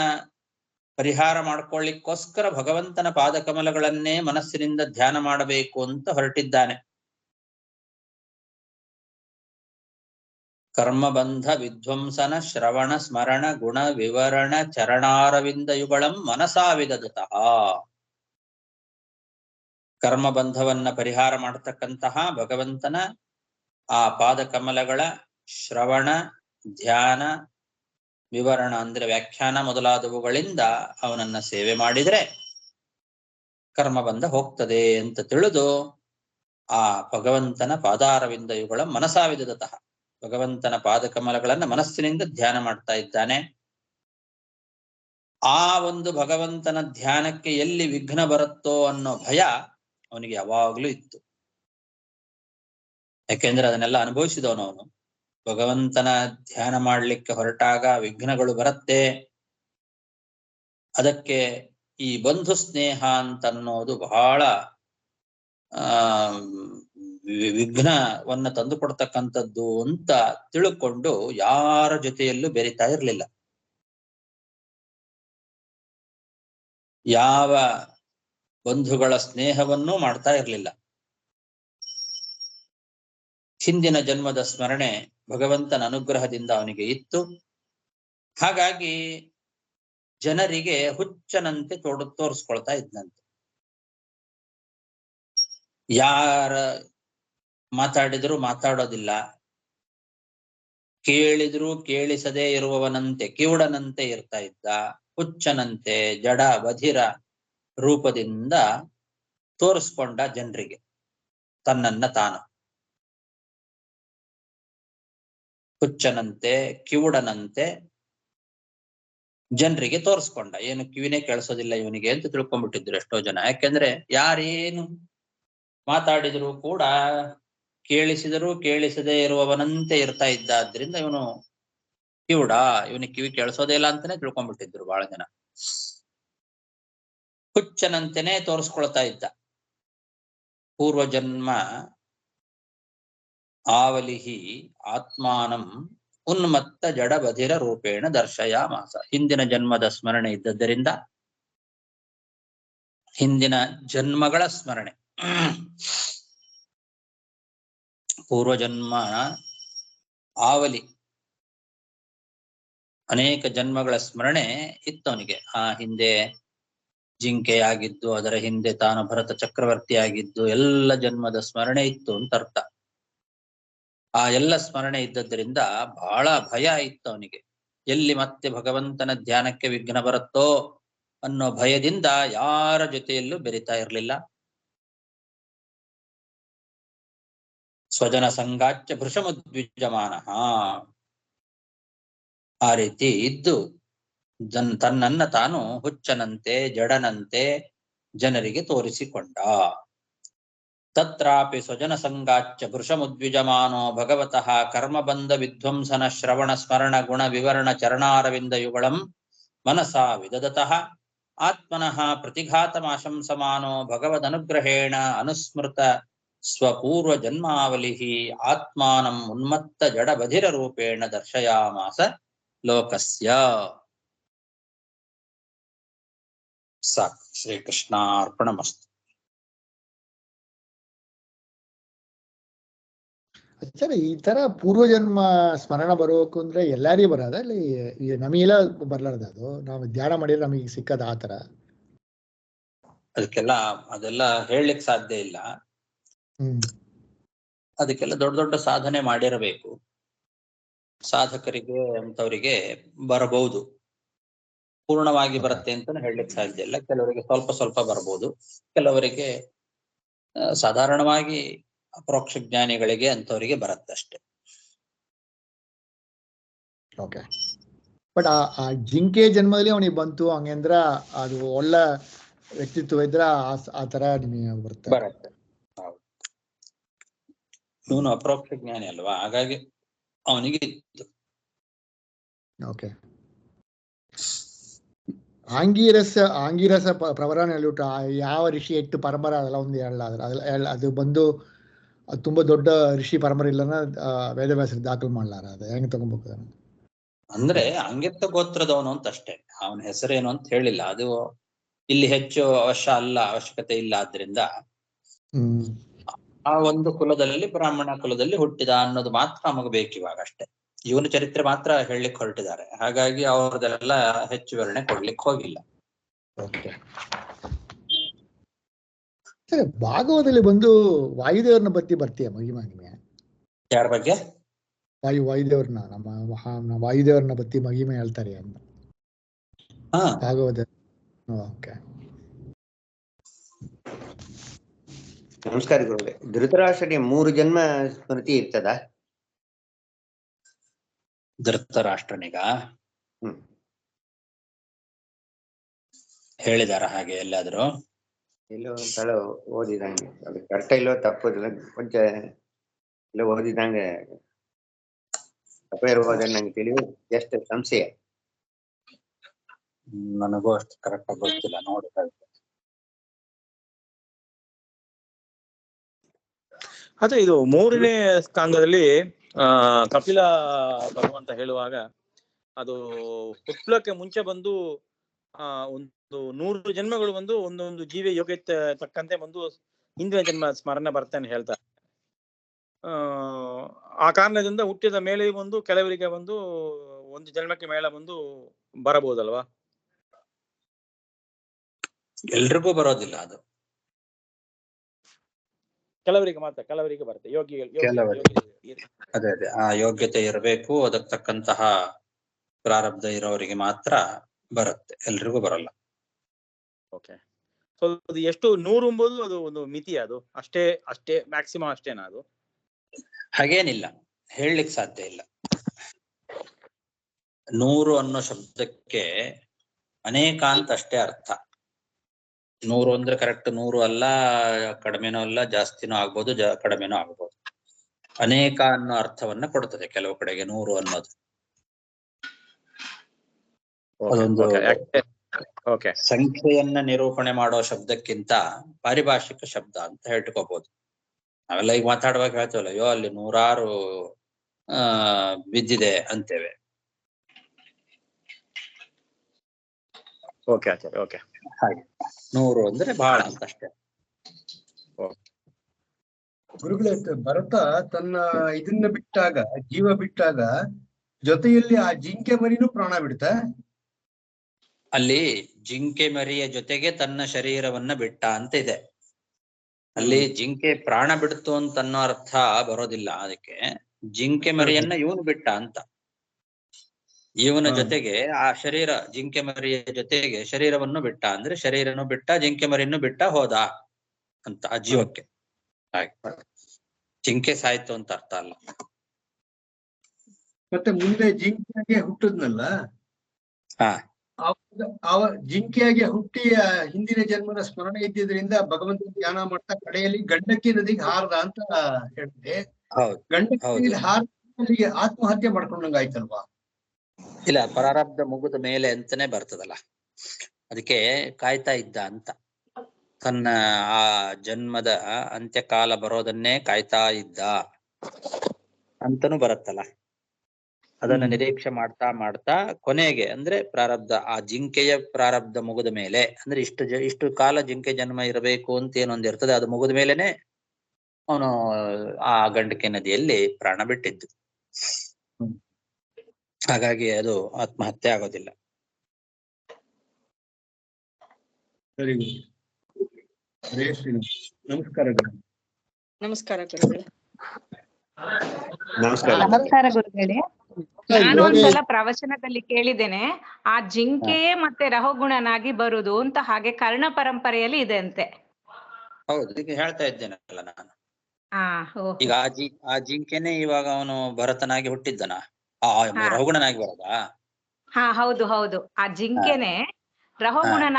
ಪರಿಹಾರ ಮಾಡ್ಕೊಳ್ಳಿಕ್ಕೋಸ್ಕರ ಭಗವಂತನ ಪಾದಕಮಲಗಳನ್ನೇ ಮನಸ್ಸಿನಿಂದ ಧ್ಯಾನ ಮಾಡಬೇಕು ಅಂತ ಹೊರಟಿದ್ದಾನೆ. ಕರ್ಮಬಂಧ ವಿಧ್ವಂಸನ ಶ್ರವಣ ಸ್ಮರಣ ಗುಣ ವಿವರಣ ಚರಣಾರವಿಂದಯುಗಳಂ ಮನಸಾ ವಿದದತಃ. ಕರ್ಮಬಂಧವನ್ನ ಪರಿಹಾರ ಮಾಡತಕ್ಕಂತಹ ಭಗವಂತನ ಆ ಪಾದಕಮಲಗಳ ಶ್ರವಣ, ಧ್ಯಾನ, ವಿವರಣ ಅಂದ್ರೆ ವ್ಯಾಖ್ಯಾನ ಮೊದಲಾದವುಗಳಿಂದ ಅವನನ್ನ ಸೇವೆ ಮಾಡಿದ್ರೆ ಕರ್ಮಬಂಧ ಹೋಗ್ತದೆ ಅಂತ ತಿಳಿದು ಆ ಭಗವಂತನ ಪಾದಾರವಿಂದಯುಗಳ ಮನಸಾ ವಿದದತಃ, ಭಗವಂತನ ಪಾದಕಮಲಗಳನ್ನ ಮನಸ್ಸಿನಿಂದ ಧ್ಯಾನ ಮಾಡ್ತಾ ಇದ್ದಾನೆ. ಆ ಒಂದು ಭಗವಂತನ ಧ್ಯಾನಕ್ಕೆ ಎಲ್ಲಿ ವಿಘ್ನ ಬರುತ್ತೋ ಅನ್ನೋ ಭಯ ಅವನಿಗೆ ಯಾವಾಗ್ಲೂ ಇತ್ತು. ಯಾಕೆಂದ್ರೆ ಅದನ್ನೆಲ್ಲ ಅನುಭವಿಸಿದವನು ಅವನು. ಭಗವಂತನ ಧ್ಯಾನ ಮಾಡ್ಲಿಕ್ಕೆ ಹೊರಟಾಗ ವಿಘ್ನಗಳು ಬರುತ್ತೆ. ಅದಕ್ಕೆ ಈ ಬಂಧು ಸ್ನೇಹ ಅಂತನ್ನೋದು ಬಹಳ ವಿಘ್ನವನ್ನ ತಂದು ಕೊಡ್ತಕ್ಕಂಥದ್ದು ಅಂತ ತಿಳ್ಕೊಂಡು ಯಾರ ಜೊತೆಯಲ್ಲೂ ಬೆರಿತಾ ಇರಲಿಲ್ಲ. ಯಾವ ಬಂಧುಗಳ ಸ್ನೇಹವನ್ನೂ ಮಾಡ್ತಾ ಇರಲಿಲ್ಲ. ಹಿಂದಿನ ಜನ್ಮದ ಸ್ಮರಣೆ ಭಗವಂತನ ಅನುಗ್ರಹದಿಂದ ಅವನಿಗೆ ಇತ್ತು. ಹಾಗಾಗಿ ಜನರಿಗೆ ಹುಚ್ಚನಂತೆ ತೋರಿಸ್ಕೊಳ್ತಾ ಇದ್ದಂತೆ. ಯಾರ ಮಾತಾಡಿದ್ರು ಮಾತಾಡೋದಿಲ್ಲ, ಕೇಳಿದ್ರು ಕೇಳಿಸದೇ ಇರುವವನಂತೆ ಕಿವುಡನಂತೆ ಇರ್ತಾ ಇದ್ದ. ಹುಚ್ಚನಂತೆ ಜಡ ಬಧಿರ ರೂಪದಿಂದ ತೋರಿಸ್ಕೊಂಡ ಜನರಿಗೆ ತನ್ನನ್ನ ತಾನು. ಹುಚ್ಚನಂತೆ ಕಿವುಡನಂತೆ ಜನರಿಗೆ ತೋರಿಸ್ಕೊಂಡ. ಏನು ಕಿವಿನೇ ಕೇಳಿಸೋದಿಲ್ಲ ಇವನಿಗೆ ಅಂತ ತಿಳ್ಕೊಂಡ್ಬಿಟ್ಟಿದ್ರು ಎಷ್ಟೋ ಜನ. ಯಾಕೆಂದ್ರೆ ಯಾರೇನು ಮಾತಾಡಿದ್ರು ಕೂಡ ಕೇಳಿಸಿದರೂ ಕೇಳಿಸದೇ ಇರುವವನಂತೆ ಇರ್ತಾ ಇದ್ದಾದ್ರಿಂದ ಇವನು ಕಿವುಡ, ಇವನಿಗೆ ಕಿವಿ ಕೇಳಿಸೋದೇ ಇಲ್ಲ ಅಂತಾನೆ ತಿಳ್ಕೊಂಡ್ಬಿಟ್ಟಿದ್ರು ಬಹಳ ಜನ. ಹುಚ್ಚನಂತೆನೆ ತೋರಿಸ್ಕೊಳ್ತಾ ಇದ್ದ. ಪೂರ್ವಜನ್ಮ ಆವಲಿಹಿ ಆತ್ಮಾನಂ ಉನ್ಮತ್ತ ಜಡ ಬಧಿರ ರೂಪೇಣ ದರ್ಶಯಾಮಾಸ. ಹಿಂದಿನ ಜನ್ಮದ ಸ್ಮರಣೆ ಇದ್ದದ್ದರಿಂದ, ಹಿಂದಿನ ಜನ್ಮಗಳ ಸ್ಮರಣೆ, ಪೂರ್ವಜನ್ಮ ಆವಲಿ ಅನೇಕ ಜನ್ಮಗಳ ಸ್ಮರಣೆ ಇತ್ತವನಿಗೆ. ಆ ಹಿಂದೆ ಜಿಂಕೆಯಾಗಿದ್ದು, ಅದರ ಹಿಂದೆ ತಾನು ಭರತ ಚಕ್ರವರ್ತಿ ಆಗಿದ್ದು, ಎಲ್ಲ ಜನ್ಮದ ಸ್ಮರಣೆ ಇತ್ತು ಅಂತ ಅರ್ಥ. ಆ ಎಲ್ಲ ಸ್ಮರಣೆ ಇದ್ದದ್ದರಿಂದ ಬಹಳ ಭಯ ಇತ್ತು ಅವನಿಗೆ. ಎಲ್ಲಿ ಮತ್ತೆ ಭಗವಂತನ ಧ್ಯಾನಕ್ಕೆ ವಿಘ್ನ ಬರುತ್ತೋ ಅನ್ನೋ ಭಯದಿಂದ ಯಾರ ಜೊತೆಯಲ್ಲೂ ಬೆರಿತಾ ಇರಲಿಲ್ಲ. ಸ್ವಜನ ಸಂಗಾಚ್ಯ ಭೃಶಮುದ್ವಿಜಮಾನ, ಆ ರೀತಿ ಇದ್ದು ತನ್ನನ್ನ ತಾನು ಹುಚ್ಚನಂತೆ ಜಡನಂತೆ ಜನರಿಗೆ ತೋರಿಸಿಕೊಂಡ. ತತ್ರಾಪಿ ಸ್ವಜನ ಸಂಗಾಚ್ಯ ಭೃಶಮುದ್ವಿಜಮಾನೋ ಭಗವತಃ ಕರ್ಮಬಂಧ ವಿಧ್ವಂಸನ ಶ್ರವಣ ಸ್ಮರಣ ಗುಣ ವಿವರಣ ಚರಣಾರವಿಂದಯುಗಳಂ ಮನಸಾ ವಿದದತಃ ಆತ್ಮನಃ ಪ್ರತಿಘಾತಮಾಶಂಸಮಾನೋ ಭಗವದನುಗ್ರಹೇಣ ಅನುಸ್ಮೃತ ಸ್ವಪೂರ್ವ ಜನ್ಮಾವಲಿ ಆತ್ಮಾನಂ ಉನ್ಮತ್ತ ಜಡ ಬಧಿರ ರೂಪೇಣ ದರ್ಶಯಾಮಾಸ ಲೋಕಸ್ಯ. ಸಾಕು. ಶ್ರೀಕೃಷ್ಣಾರ್ಪಣಮಸ್ತು. ಸರ್, ಈ ತರ ಪೂರ್ವಜನ್ಮ ಸ್ಮರಣ ಬರೋಕು ಅಂದ್ರೆ ಎಲ್ಲಾರಿಗೂ ಬರೋದ, ಅಲ್ಲಿ ನಮಗೆಲ್ಲ ಬರ್ಲಾರ್ದ? ಅದು ನಾವು ಧ್ಯಾನ ಮಾಡಿದ್ರೆ ನಮಗೆ ಸಿಕ್ಕದ ಆ ತರ? ಅದೆಲ್ಲ ಹೇಳಲಿಕ್ಕೆ ಸಾಧ್ಯ ಇಲ್ಲ. ಅದಕ್ಕೆಲ್ಲ ದೊಡ್ಡ ದೊಡ್ಡ ಸಾಧನೆ ಮಾಡಿರಬೇಕು. ಸಾಧಕರಿಗೆ ಅಂತವರಿಗೆ ಬರಬಹುದು. ಪೂರ್ಣವಾಗಿ ಬರುತ್ತೆ ಅಂತ ಹೇಳಲಿಕ್ಕೆ ಸಾಧ್ಯ ಇಲ್ಲ. ಕೆಲವರಿಗೆ ಸ್ವಲ್ಪ ಸ್ವಲ್ಪ ಬರಬಹುದು, ಕೆಲವರಿಗೆ ಸಾಧಾರಣವಾಗಿ ಅಪರೋಕ್ಷ ಜ್ಞಾನಿಗಳಿಗೆ ಅಂತವರಿಗೆ ಬರುತ್ತಷ್ಟೆ. ಓಕೆ. ಬಟ್ ಆ ಜಿಂಕೆ ಜನ್ಮದಲ್ಲಿ ಅವನಿಗೆ ಬಂತು ಹಂಗಂದ್ರ ಅದು ಒಳ್ಳೆ ವ್ಯಕ್ತಿತ್ವ ಇದ್ರ ಆ ತರ ನಿಮಗೆ ಬರುತ್ತೆ. ಇವನು ಅಪರೋಕ್ಷ ಜ್ಞಾನಿ ಅಲ್ವಾ, ಹಾಗಾಗಿ ಅವನಿಗೆ ಇತ್ತು. ಓಕೆ. ಆಂಗಿರಸ ಪ್ರವರ ಯಾವ ಋಷಿ ಎಟ್ಟು ಪರಂಪರೆ ಅದೆಲ್ಲ ಒಂದು ಹೇಳಲಾದ್ರೆ ಅದು ಬಂದು ಅದು ತುಂಬಾ ದೊಡ್ಡ ಋಷಿ ಪರಂಪರೆ ಇಲ್ಲನ ವೇದವ್ಯಾಸರಿಗೆ ದಾಖಲು ಮಾಡ್ಲಾರ. ಅದು ಹೆಂಗ್ ತಗೊಂಡ್ಬೇಕು ಅಂದ್ರೆ ಅಂಗಿತ್ತ ಗೋತ್ರದವನು ಅಂತ ಅಷ್ಟೇ. ಅವನ ಹೆಸರೇನು ಅಂತ ಹೇಳಿಲ್ಲ. ಅದು ಇಲ್ಲಿ ಹೆಚ್ಚು ಅವಶ್ಯಕತೆ ಇಲ್ಲ. ಆದ್ರಿಂದ ಆ ಒಂದು ಕುಲದಲ್ಲಿ ಬ್ರಾಹ್ಮಣ ಕುಲದಲ್ಲಿ ಹುಟ್ಟಿದ ಅನ್ನೋದು ಮಾತ್ರ ನಮಗೆ ಬೇಕಿವಾಗ ಅಷ್ಟೇ. ಇವನ ಚರಿತ್ರೆ ಮಾತ್ರ ಹೇಳಲಿಕ್ಕೆ ಹೊರಟಿದ್ದಾರೆ. ಹಾಗಾಗಿ ಅವ್ರದೆಲ್ಲ ಹೆಚ್ಚು ವಿವರಣೆ ಕೊಡ್ಲಿಕ್ಕೆ ಹೋಗಿಲ್ಲ. ಭಾಗವತದಲ್ಲಿ ಬಂದು ವಾಯುದೇವರನ್ನ ಬತ್ತಿ ಬರ್ತೀಯ ಮಹಿಮಾ ನಿಮಗೆ? ಯಾರ ಬಗ್ಗೆ? ವಾಯುದೇವ್ರನ್ನ ನಮ್ಮ ವಾಯುದೇವರನ್ನ ಬತ್ತಿ ಮಹಿಮೆ ಹೇಳ್ತಾರೆ ಅಂತ ಭಾಗವತ. ಓಕೆ, ನಮಸ್ಕಾರ ಗುರುಗಳೇ. ಧೃತರಾಷ್ಟ್ರನಿಗೆ 3 ಜನ್ಮ ಸ್ಮೃತಿ ಇರ್ತದ? ಧೃತರಾಷ್ಟ್ರನಿಗ ಹೇಳಿದಾರ ಹಾಗೆ ಎಲ್ಲಾದ್ರು? ಎಲ್ಲೋ ಸ್ಥಳ ಓದಿದಂಗೆ, ಅದು ಕರೆಕ್ಟ್ ಇಲ್ಲೋ ತಪ್ಪದಿಲ್ಲ, ಕೊಂಚ ಎಲ್ಲ ಓದಿದಂಗೆ ತಪ್ಪ ಇರ್ಬೋದ ನಂಗೆ ತಿಳಿದು ಎಷ್ಟು ಸಂಶಯ. ನನಗೂ ಅಷ್ಟು ಕರೆಕ್ಟ್ ಆಗಿ ಗೊತ್ತಿಲ್ಲ, ನೋಡ್ಬೇಕು. ಅದೇ ಇದು 3ನೇ ಸ್ಕಂದದಲ್ಲಿ ಕಪಿಲ ಭಗವಂತ ಹೇಳುವಾಗ ಅದು ಹುಟ್ಲಕ್ಕೆ ಮುಂಚೆ ಬಂದು ಒಂದು 100 ಜನ್ಮಗಳು ಬಂದು ಒಂದೊಂದು ಜೀವಿಯ ಯೋಗ್ಯತೆ ತಕ್ಕಂತೆ ಬಂದು ಹಿಂದಿನ ಜನ್ಮ ಸ್ಮರಣೆ ಬರ್ತಾನೆ ಹೇಳ್ತಾರೆ. ಆ ಕಾರಣದಿಂದ ಹುಟ್ಟಿದ ಮೇಲೆ ಬಂದು ಕೆಲವರಿಗೆ ಬಂದು ಒಂದು ಜನ್ಮಕ್ಕೆ ಮೇಲೆ ಬಂದು ಬರಬಹುದಲ್ವಾ? ಎಲ್ರಿಗೂ ಬರೋದಿಲ್ಲ ಅದು, ಕೆಲವರಿಗೆ ಮಾತ್ರ, ಕೆಲವರಿಗೆ ಬರುತ್ತೆ. ಅದೇ ಅದೇ ಆ ಯೋಗ್ಯತೆ ಇರಬೇಕು, ಅದಕ್ಕೆ ತಕ್ಕಂತಹ ಪ್ರಾರಬ್ಧ ಇರೋರಿಗೆ ಮಾತ್ರ ಬರುತ್ತೆ, ಎಲ್ರಿಗೂ ಬರಲ್ಲ. ಓಕೆ, ಸೊ ಅದು ಎಷ್ಟು 100 ಎಂಬುದು ಅದು ಒಂದು ಮಿತಿ, ಅದು ಅಷ್ಟೇ ಮ್ಯಾಕ್ಸಿಮಮ್ ಅಷ್ಟೇನಾ? ಅದು ಹಾಗೇನಿಲ್ಲ, ಹೇಳಲಿಕ್ಕೆ ಸಾಧ್ಯ ಇಲ್ಲ. 100 ಅನ್ನೋ ಶಬ್ದಕ್ಕೆ ಅನೇಕ ಅಂತ ಅಷ್ಟೇ ಅರ್ಥ. 100 ಅಂದ್ರೆ ಕರೆಕ್ಟ್ 100 ಅಲ್ಲ, ಕಡಿಮೆನೂ ಅಲ್ಲ, ಜಾಸ್ತಿನೂ ಆಗ್ಬೋದು, ಕಡಿಮೆನೂ ಆಗ್ಬೋದು. ಅನೇಕ ಅನ್ನೋ ಅರ್ಥವನ್ನ ಕೊಡ್ತದೆ ಕೆಲವು ಕಡೆಗೆ 100 ಅನ್ನೋದು. ಅದೊಂದು ಸಂಖ್ಯೆಯನ್ನ ನಿರೂಪಣೆ ಮಾಡೋ ಶಬ್ದಕ್ಕಿಂತ ಪಾರಿಭಾಷಿಕ ಶಬ್ದ ಅಂತ ಹೇಳ್ಕೋಬಹುದು. ನಾವೆಲ್ಲ ಈಗ ಮಾತಾಡುವಾಗ ಹೇಳ್ತೇವಲ್ಲ, ಅಯ್ಯೋ ಅಲ್ಲಿ 100 ಬಿದ್ದಿದೆ ಅಂತೇವೆ. ಹಾಗೆ 100 ಅಂದ್ರೆ ಬಹಳ ಅಂತ ಅಷ್ಟೇ. ಗುರುಗಳೇ, ಭರತ ತನ್ನ ಇದನ್ನ ಬಿಟ್ಟಾಗ, ಜೀವ ಬಿಟ್ಟಾಗ ಜೊತೆಯಲ್ಲಿ ಆ ಜಿಂಕೆ ಮರಿನೂ ಪ್ರಾಣ ಬಿಡ್ತ? ಅಲ್ಲಿ ಜಿಂಕೆ ಮರಿಯ ಜೊತೆಗೆ ತನ್ನ ಶರೀರವನ್ನ ಬಿಟ್ಟ ಅಂತ ಇದೆ. ಅಲ್ಲಿ ಜಿಂಕೆ ಪ್ರಾಣ ಬಿಡ್ತು ಅಂತ ಅನ್ನೋ ಅರ್ಥ ಬರೋದಿಲ್ಲ. ಅದಕ್ಕೆ ಜಿಂಕೆ ಮರಿಯನ್ನ ಇವನು ಬಿಟ್ಟ ಅಂತ. ಇವನ ಜೊತೆಗೆ ಆ ಶರೀರ, ಜಿಂಕೆ ಮರಿಯ ಜೊತೆಗೆ ಶರೀರವನ್ನು ಬಿಟ್ಟ ಅಂದ್ರೆ ಶರೀರನು ಬಿಟ್ಟ, ಜಿಂಕೆ ಮರಿಯನ್ನು ಬಿಟ್ಟ ಹೋದ ಅಂತ ಆ ಜೀವಕ್ಕೆ. ಹಾಗೆ ಜಿಂಕೆ ಸಾಯ್ತು ಅಂತ ಅರ್ಥ ಅಲ್ಲ. ಮತ್ತೆ ಮುಂದೆ ಜಿಂಕೆಯಾಗೆ ಹುಟ್ಟದ್ನಲ್ಲ, ಜಿಂಕೆಯಾಗೆ ಹುಟ್ಟಿ ಹಿಂದಿನ ಜನ್ಮದ ಸ್ಮರಣೆ ಇದ್ದಿದ್ರಿಂದ ಭಗವಂತ ಧ್ಯಾನ ಮಾಡ್ತಾ ಕಡೆಯಲ್ಲಿ ಗಂಡಕಿ ನದಿಗೆ ಹಾರದ ಅಂತ ಹೇಳಿದೆ. ಗಂಡಕಿ ಹಾರಲಿಗೆ ಆತ್ಮಹತ್ಯೆ ಮಾಡ್ಕೊಂಡಂಗ ಆಯ್ತಲ್ವಾ? ಇಲ್ಲ, ಪ್ರಾರಬ್ಧ ಮುಗಿದ ಮೇಲೆ ಅಂತಾನೆ ಬರ್ತದಲ್ಲ, ಅದಕ್ಕೆ ಕಾಯ್ತಾ ಇದ್ದ ಅಂತ. ತನ್ನ ಆ ಜನ್ಮದ ಅಂತ್ಯಕಾಲ ಬರೋದನ್ನೇ ಕಾಯ್ತಾ ಇದ್ದ ಅಂತನೂ ಬರುತ್ತಲ್ಲ. ಅದನ್ನ ನಿರೀಕ್ಷೆ ಮಾಡ್ತಾ ಮಾಡ್ತಾ ಕೊನೆಗೆ ಅಂದ್ರೆ ಪ್ರಾರಬ್ಧ, ಆ ಜಿಂಕೆಯ ಪ್ರಾರಬ್ಧ ಮುಗಿದ ಮೇಲೆ, ಅಂದ್ರೆ ಇಷ್ಟು ಕಾಲ ಜಿಂಕೆ ಜನ್ಮ ಇರಬೇಕು ಅಂತ ಏನೊಂದಿರ್ತದೆ, ಅದು ಮುಗಿದ ಮೇಲೆನೆ ಅವನು ಆ ಗಂಡಕಿ ನದಿಯಲ್ಲಿ ಪ್ರಾಣ ಬಿಟ್ಟಿದ್ದು. ಹಾಗಾಗಿ ಅದು ಆತ್ಮಹತ್ಯೆ ಆಗೋದಿಲ್ಲ. ಸರಿ, ನಮಸ್ಕಾರ. ನಮಸ್ಕಾರ ಗುರುಗಳೇ. ನಮಸ್ಕಾರ ಗುರುಗಳೇ. ನಾನು ಒಂದ್ಸಲ ಪ್ರವಚನದಲ್ಲಿ ಕೇಳಿದ್ದೇನೆ, ಆ ಜಿಂಕೆಯೇ ಮತ್ತೆ ರಹುಗುಣನಾಗಿ ಬರುದು ಅಂತ. ಹಾಗೆ ಕರ್ಣ ಪರಂಪರೆಯಲ್ಲಿ ಇದೆ ಅಂತೆ. ಹೌದು, ಈಗ ಹೇಳ್ತಾ ಇದ್ದೇನಲ್ಲ ನಾನು. ಈಗ ಈಗ ಆ ಜಿಂಕೆನೆ ಇವಾಗ ಅವನು ಭರತನಾಗಿ ಹುಟ್ಟಿದ್ದನ, ರಹುಗುಣನಾಗಿ ಬರೋದಾ? ಹೌದು, ಆ ಜಿಂಕೆನೆ ರಹುಗುಣನಾಗಿ